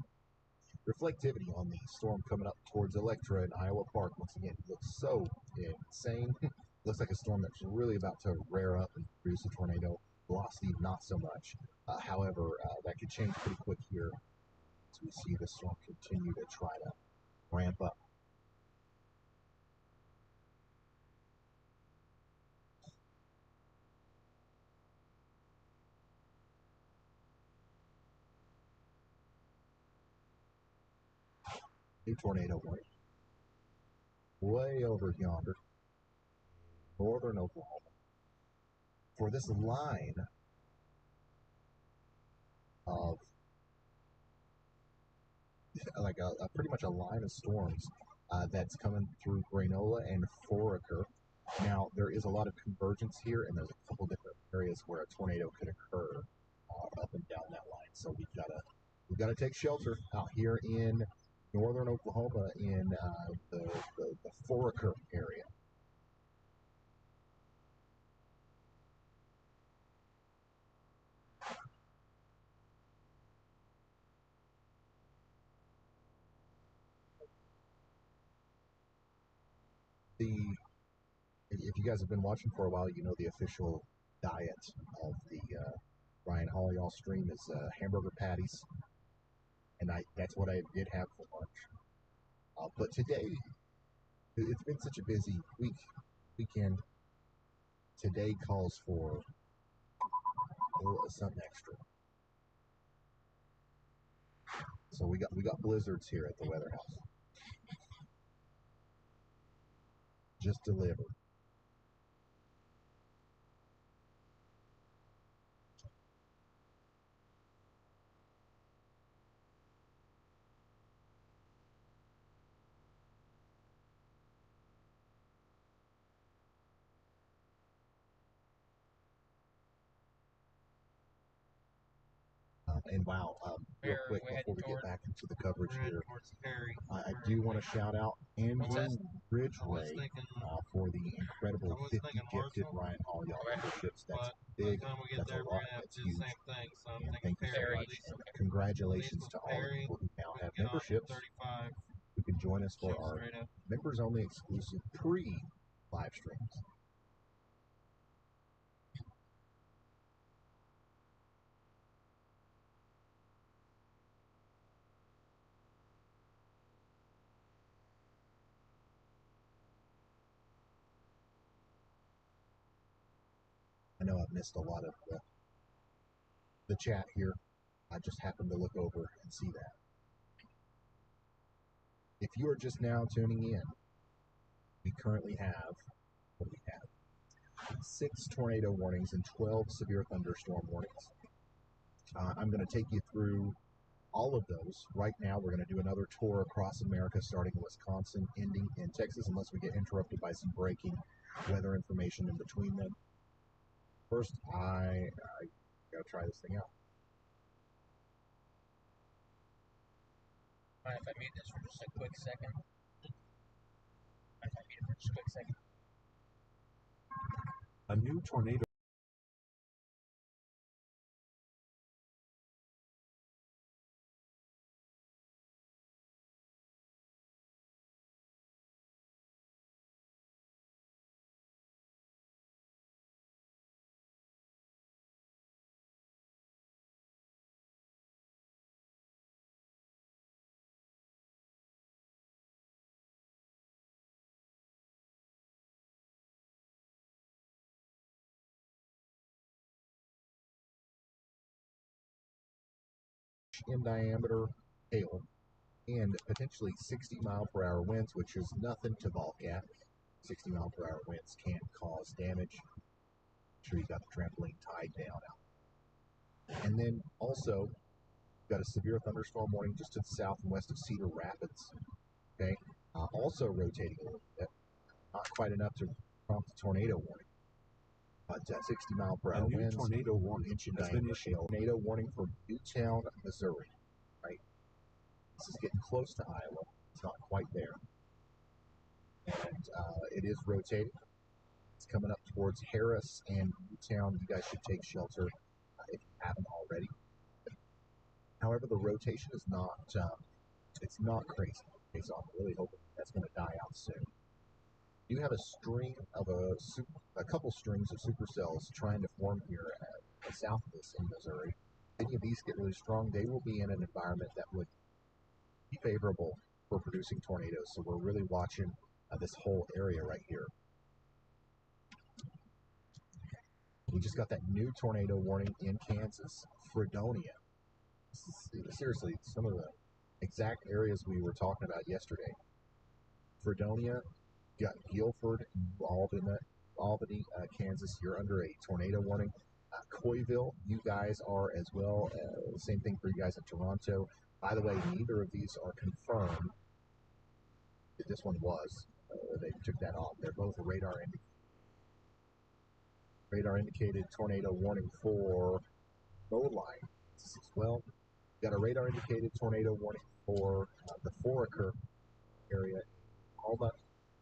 Reflectivity on the storm coming up towards Electra and Iowa Park once again looks so insane. Looks like a storm that's really about to rear up and produce a tornado. Velocity, not so much. However, that could change pretty quick here as we see the storm continue to try to ramp up. New tornado warning. Way over yonder, northern Oklahoma. For this line of like a pretty much a line of storms that's coming through Granola and Foraker. Now there is a lot of convergence here, and there's a couple different areas where a tornado could occur up and down that line. So we've gotta take shelter out here in northern Oklahoma in the Foraker area. The if you guys have been watching for a while, you know the official diet of the Ryan Hall y'all stream is hamburger patties, and that's what I did have for lunch. But today, it's been such a busy weekend. Today calls for a little something extra. So we got blizzards here at the weather house. Just delivered. And wow, real
Where
quick
we heading
before we get
toward?
back into the coverage
We're heading
here,
towards Perry.
I do want to shout out Andrew
that?
Ridgway
thinking-
for the incredible
I was
50
thinking
gifted
Marshall,
Ryan Hall y'all
Okay.
memberships. That's
but by the
big.
time we get
That's
there,
a
we're
lot.
gonna have
That's
to do the
huge.
same thing. So I'm
And
thinking
thank you so
Perry.
Perry.
At least
much.
Okay.
Congratulations
with
to all of
Perry,
you who now
we
have
can get off at
memberships
35.
who can join us for
Shoot
our
straight up.
members only exclusive pre-live streams. I know I've missed a lot of the chat here. I just happened to look over and see that. If you are just now tuning in, we currently have, what do we have? 6 tornado warnings and 12 severe thunderstorm warnings. I'm going to take you through all of those. Right now, we're going to do another tour across America, starting in Wisconsin, ending in Texas, unless we get interrupted by some breaking weather information in between them. First, I got to try this thing out.
Mind if I mute this for just a quick second? Mind if I mute it for just a quick second?
A new tornado
In diameter hail and potentially 60-mile-per-hour winds, which is nothing to balk at. 60-mile-per-hour winds can cause damage. Make sure you got the trampoline tied down out. And then also Got a severe thunderstorm warning just to the south and west of Cedar Rapids. Okay, also rotating a little bit, not quite enough to prompt a tornado warning. But 60 mile per
A
hour
new
winds,
tornado warning
inch in
has been
diameter
issued.
hail. Tornado warning for Newtown, Missouri. Right, this is getting close to Iowa. It's not quite there, and it is rotating. It's coming up towards Harris and Newtown. You guys should take shelter if you haven't already. However, the rotation is not, it's not crazy. Okay, so I'm really hoping that's going to die out soon. You have a string of a couple strings of supercells trying to form here south of us in Missouri. If any of these get really strong, they will be in an environment that would be favorable for producing tornadoes. So we're really watching this whole area right here. We just got that new tornado warning in Kansas, Fredonia. Seriously, some of the exact areas we were talking about yesterday. Fredonia, you got Guilford, Albany, Kansas. You're under a tornado warning. Coyville, you guys are as well. Same thing for you guys in Toronto. By the way, neither of these are confirmed. This one was. They took that off. They're both radar indicated tornado warning for Bowline as well. Got a radar indicated tornado warning for the Foraker area, Alma,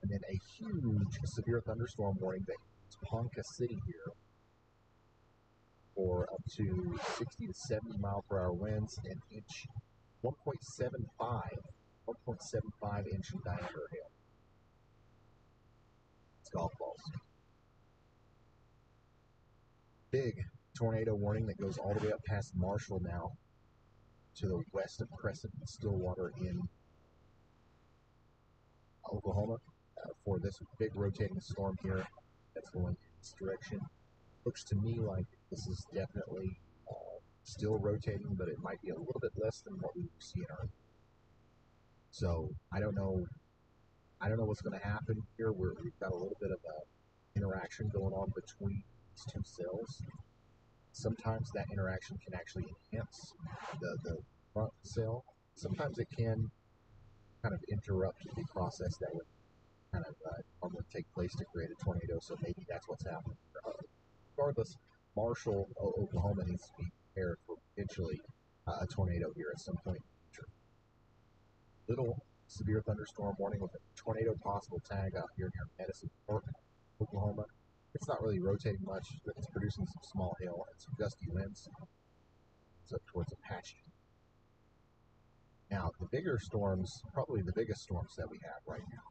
and then a huge severe thunderstorm warning that Ponca City here for up to 60 to 70 mile per hour winds and 1.75 inch in diameter hail. It's golf balls. Big tornado warning that goes all the way up past Marshall now to the west of Crescent and Stillwater in Oklahoma for this big rotating storm here that's going in this direction. Looks to me like this is definitely still rotating, but it might be a little bit less than what we see in Earth. So I don't know what's going to happen here. We've got a little bit of interaction going on between these two cells. Sometimes that interaction can actually enhance the front cell. Sometimes it can kind of interrupt the process that would kind of normally take place to create a tornado. So maybe that's what's happening. Regardless, Marshall, Oklahoma needs to be prepared for potentially a tornado here at some point in the future. Little severe thunderstorm warning with a tornado possible tag out here near Medicine Park, Oklahoma. It's not really rotating much, but it's producing some small hail and some gusty winds. It's up towards Apache. Now, the bigger storms, probably the biggest storms that we have right now,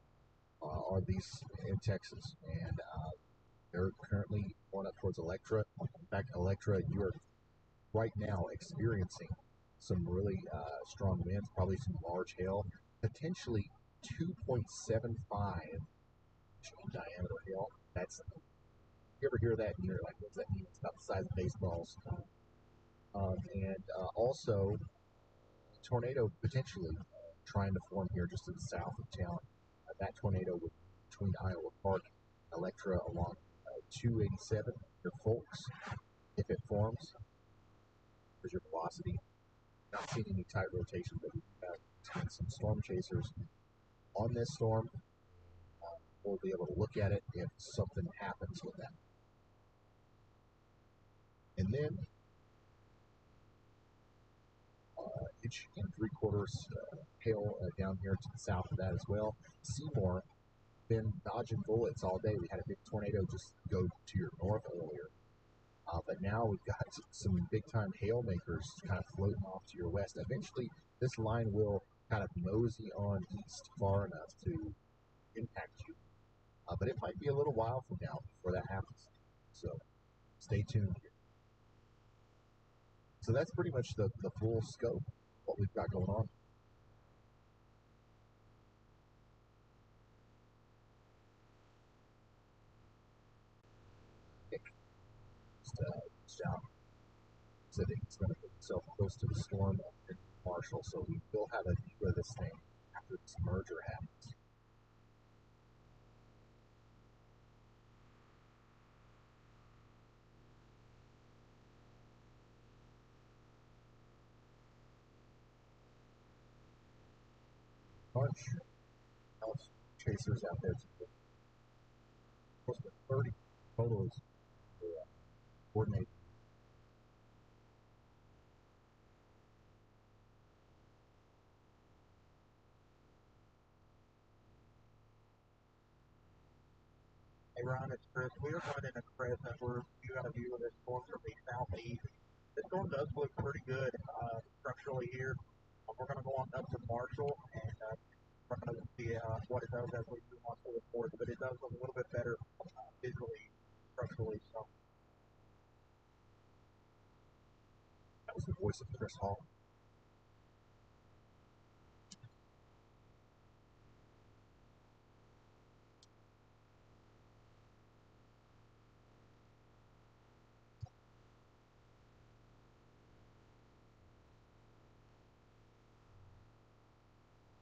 are these in Texas. And they're currently going up towards Electra. In fact, Electra, you are right now experiencing some really strong winds, probably some large hail, potentially 2.75 in diameter hail. That's, you ever hear that and you're like, what does that mean? It's about the size of baseballs. Also, tornado potentially trying to form here just to the south of town. That tornado would between Iowa Park, Electra along 287, your Folks, if it forms. There's your velocity. Not seeing any tight rotation, but we've got some storm chasers on this storm. We'll be able to look at it if something happens with that. And then, inch and 3/4 hail down here to the south of that as well. Seymour, been dodging bullets all day. We had a big tornado just go to your north earlier. But now we've got some big-time hail makers kind of floating off to your west. Eventually, this line will kind of mosey on east far enough to impact you. But it might be a little while from now before that happens. So stay tuned here. So that's pretty much the full scope of what we've got going on. Just out. So I think it's going to get itself close to the storm in Marshall. So we will have a view of this thing after this merger happens. bunch of chasers out there. Close to 30 photos coordinate.
Hey Ron, it's Chris. We are coming into Crescent. You got a view of this storm from the southeast. This storm does look pretty good structurally here. We're going to go on up to Marshall, and we're going to see what it does as we move on to the fourth. But it does look a little bit better visually, structurally. So
That was the voice of Chris Hall.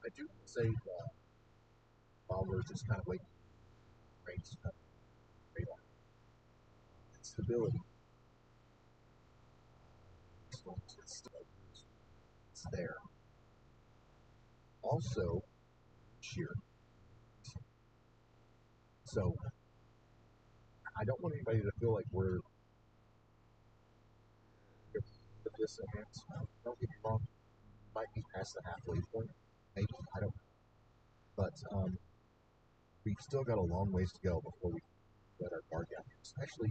I do say while we're just kind of waiting for rain to come, radar stability. It's there. Also, shear. So I don't want anybody to feel like we're this enhance. Don't get me wrong. Might be past the halfway point. Maybe I don't. But we've still got a long ways to go before we let our guard down. Especially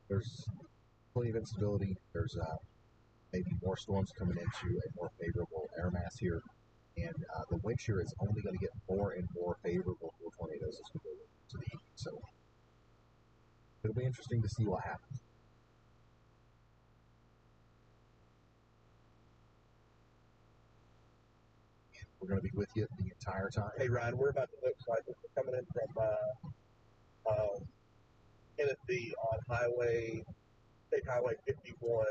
there's plenty of instability. There's maybe more storms coming into a more favorable air mass here, and the wind shear is only going to get more and more favorable for tornadoes as we go to the east. So it'll be interesting to see what happens. We're going to be with you the entire time.
hey Ron, we're about to look like we're coming in from Tennessee on State Highway 51,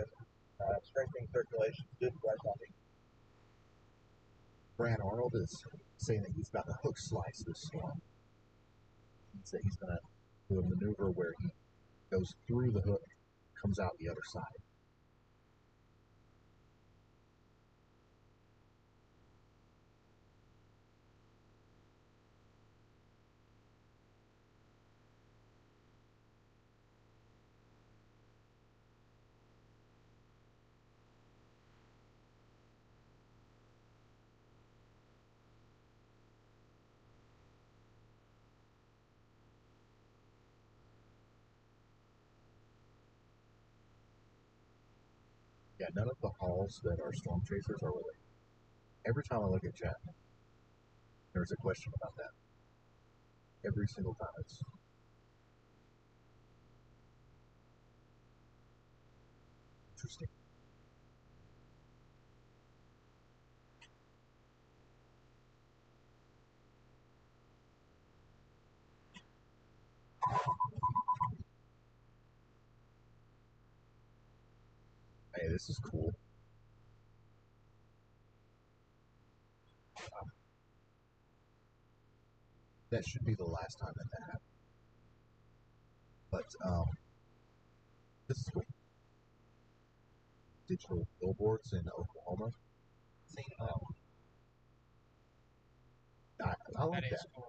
strengthening circulation just west on me.
Brad Arnold is saying that he's got the hook slice this storm. He said he's going to do a maneuver where he goes through the hook, comes out the other side. Yeah, none of the halls that are storm chasers are related. Every time I look at chat, there's a question about that. Every single time. It's interesting. Hey, this is cool. That should be the last time that happened. But this is cool. Digital billboards in Oklahoma. I like
That is
that.
cool.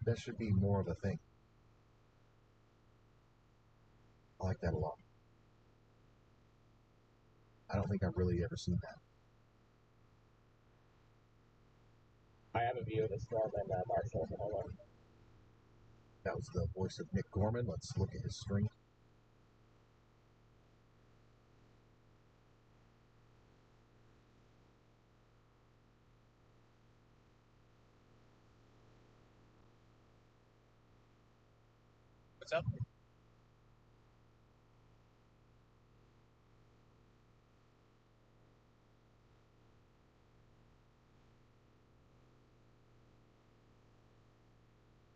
That should be more of a thing. I like that a lot. I don't think I've really ever seen that.
I have a view of the storm in Marshall, Oklahoma.
That was the voice of Nick Gorman. Let's look at his string.
What's up?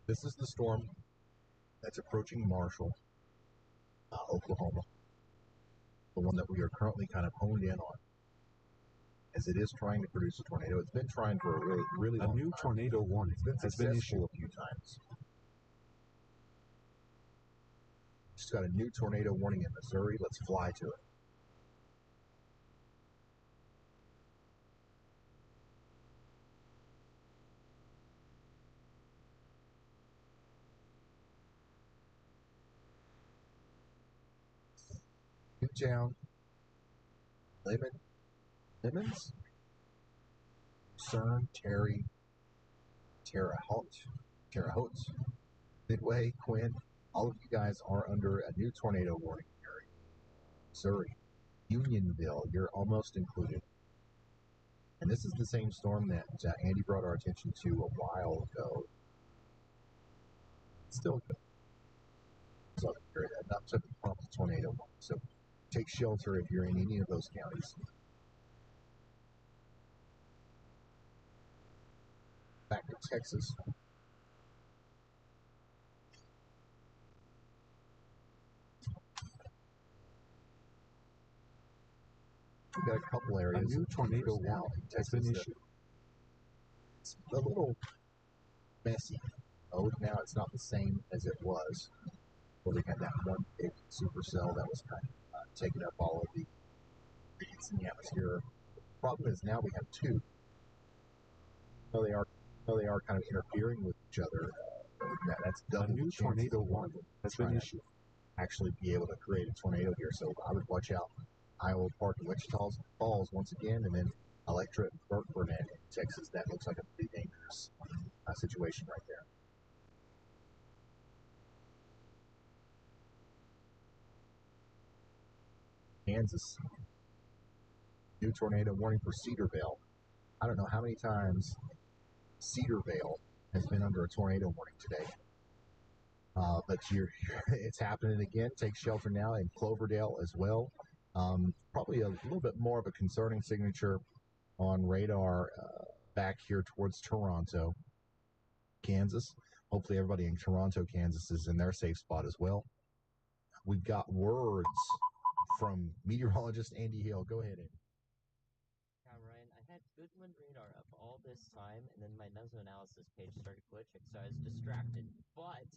This is the storm that's approaching Marshall, Oklahoma. The one that we are currently kind of honed in on, as it is trying to produce a tornado. It's been trying for a really, really
A
long
new
time.
tornado warning
It's been
has been
successful
issued.
a few times. Just got a new tornado warning in Missouri. Let's fly to it. Newtown, Lemons, Cern, Terre Haute, Midway, Quinn. All of you guys are under a new tornado warning area. Missouri, Unionville, you're almost included. And this is the same storm that Andy brought our attention to a while ago. It's still good. Southern area, not to prompt a tornado warning. So take shelter if you're in any of those counties. Back to Texas. We've got a couple
A
areas
new
of
tornado
now
warning
in
has been
Texas that
issued.
it's a little messy. Oh, now it's not the same as it was. Where we had that one big supercell that was kind of taking up all of the radiance in the atmosphere. The problem is now we have two. So they are kind of interfering with each other. That's
A
double
new
the chances
tornado
of one
warning has
trying
been
to
issued.
actually be able to create a tornado here. So I would watch out. Iowa Park and Wichita Falls once again, and then Electra and Burnett in Texas. That looks like a pretty dangerous situation right there. Kansas. New tornado warning for Cedarvale. I don't know how many times Cedarvale has been under a tornado warning today. But it's happening again. Take shelter now in Cloverdale as well. Probably a little bit more of a concerning signature on radar back here towards Toronto, Kansas. Hopefully everybody in Toronto, Kansas is in their safe spot as well. We've got words from meteorologist Andy Hill. Go ahead, Andy.
Yeah, Ryan, I had Goodland radar up all this time, and then my Nuzzo analysis page started glitching, so I was distracted. But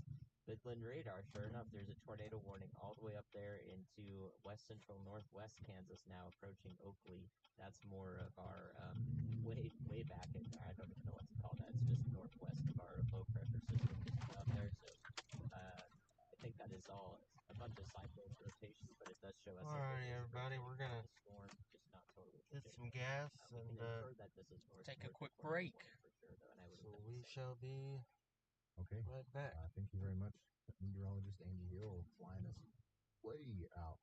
Goodland radar, sure enough, there's a tornado warning all the way up there into west central northwest Kansas now, approaching Oakley. That's more of our way back in there. I don't even know what to call that. It's just northwest of our low pressure system just up there. So I think that is all a bunch of cyclone rotation, but it does show us.
Alrighty, everybody, we're gonna
storm, just not totally
get some gas
we
and
can infer that this is north,
Take a
north
quick
of Florida
break.
for sure, though, and I would
so we shall be
Okay.
right back.
Thank you very much, meteorologist Andy Hill, flying us way out.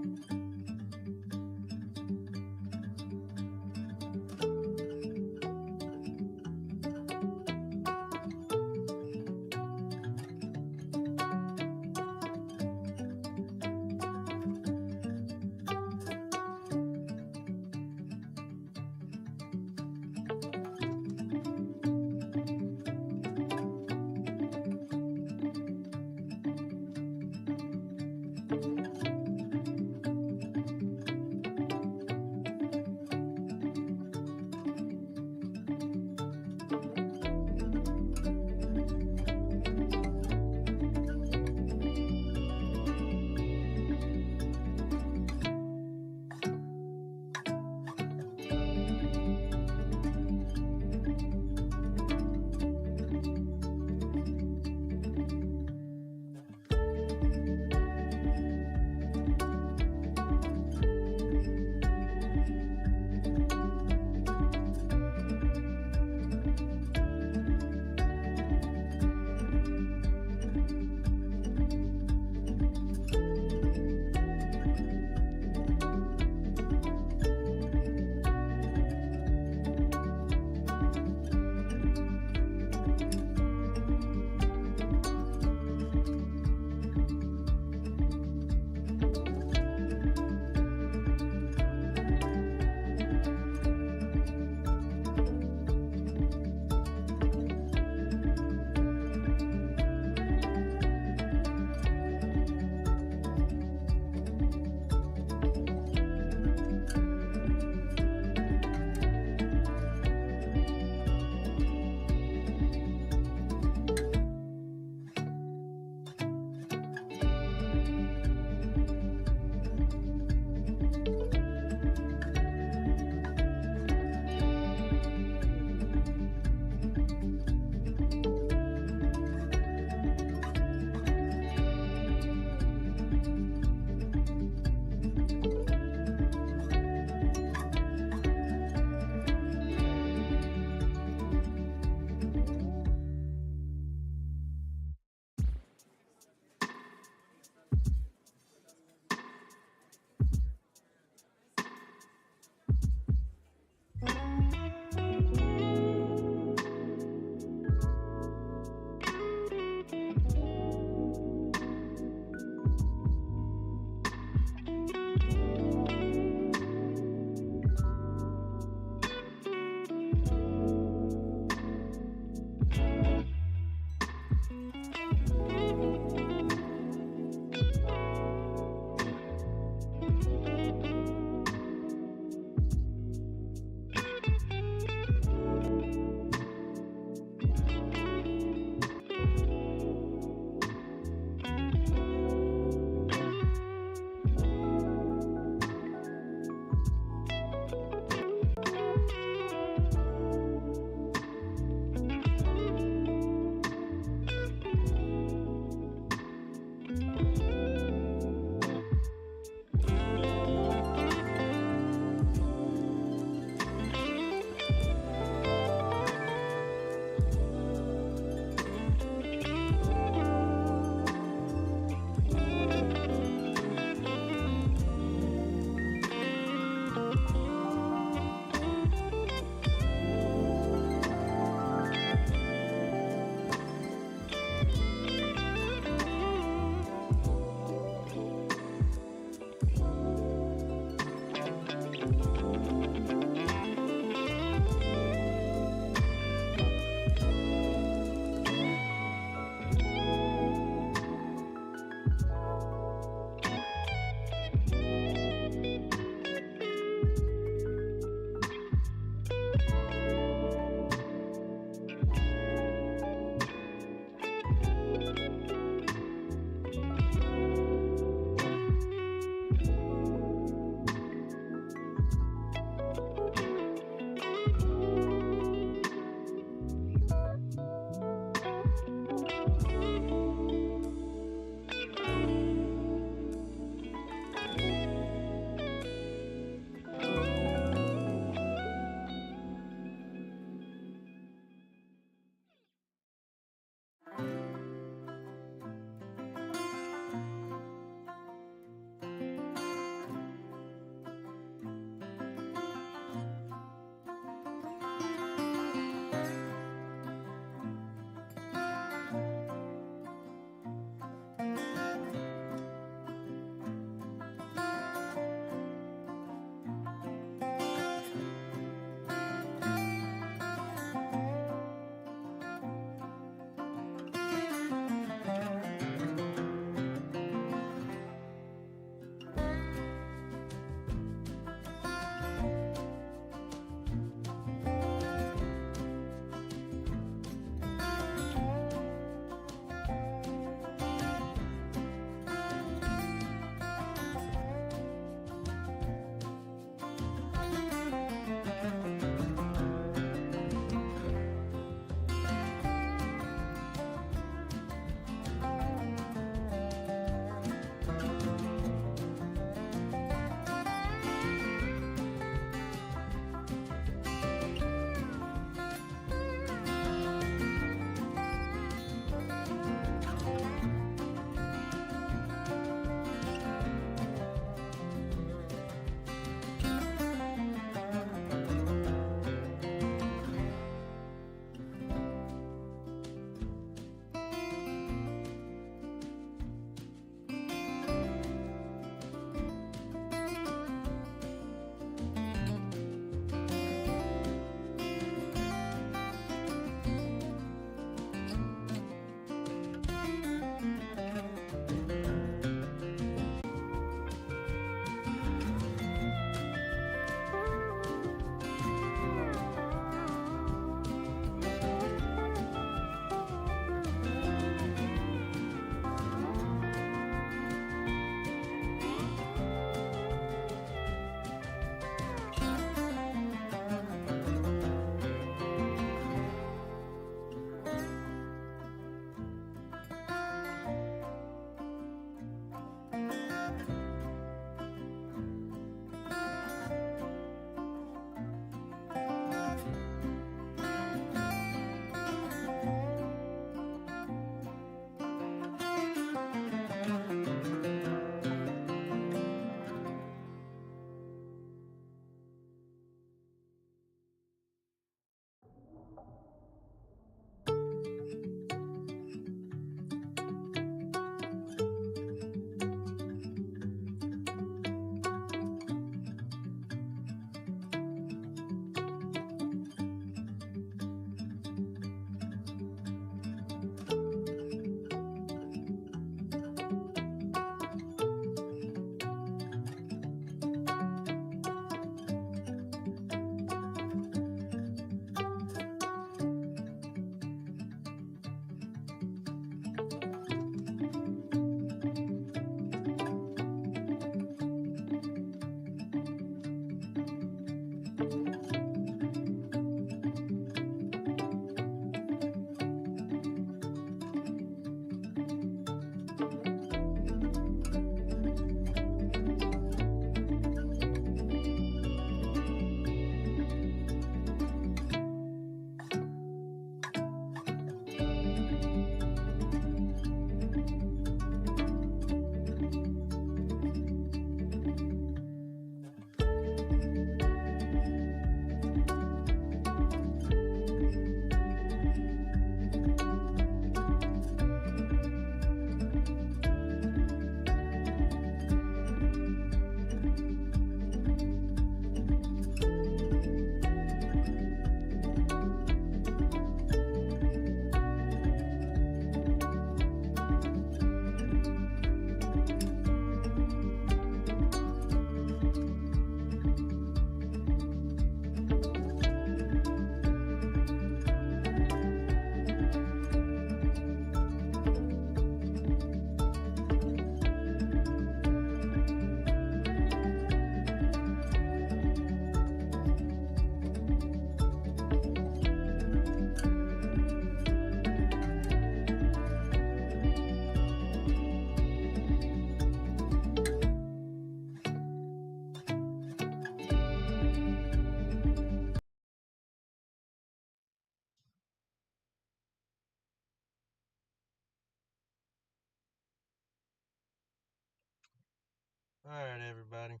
Alright, everybody.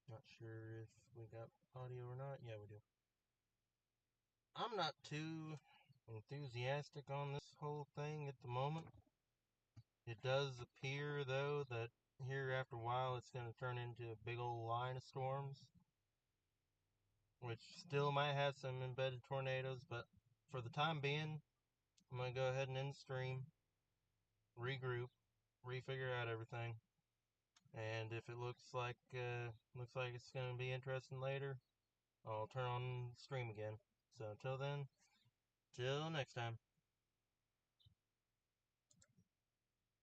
Not sure if we got audio or not. Yeah, we do. I'm not too enthusiastic on this whole thing at the moment. It does appear, though, that here after a while it's going to turn into a big old line of storms, which still might have some embedded tornadoes, but for the time being, I'm going to go ahead and end the stream, regroup, refigure out everything, and if it looks like it's going to be interesting later, I'll turn on the stream again. So until then, till next time.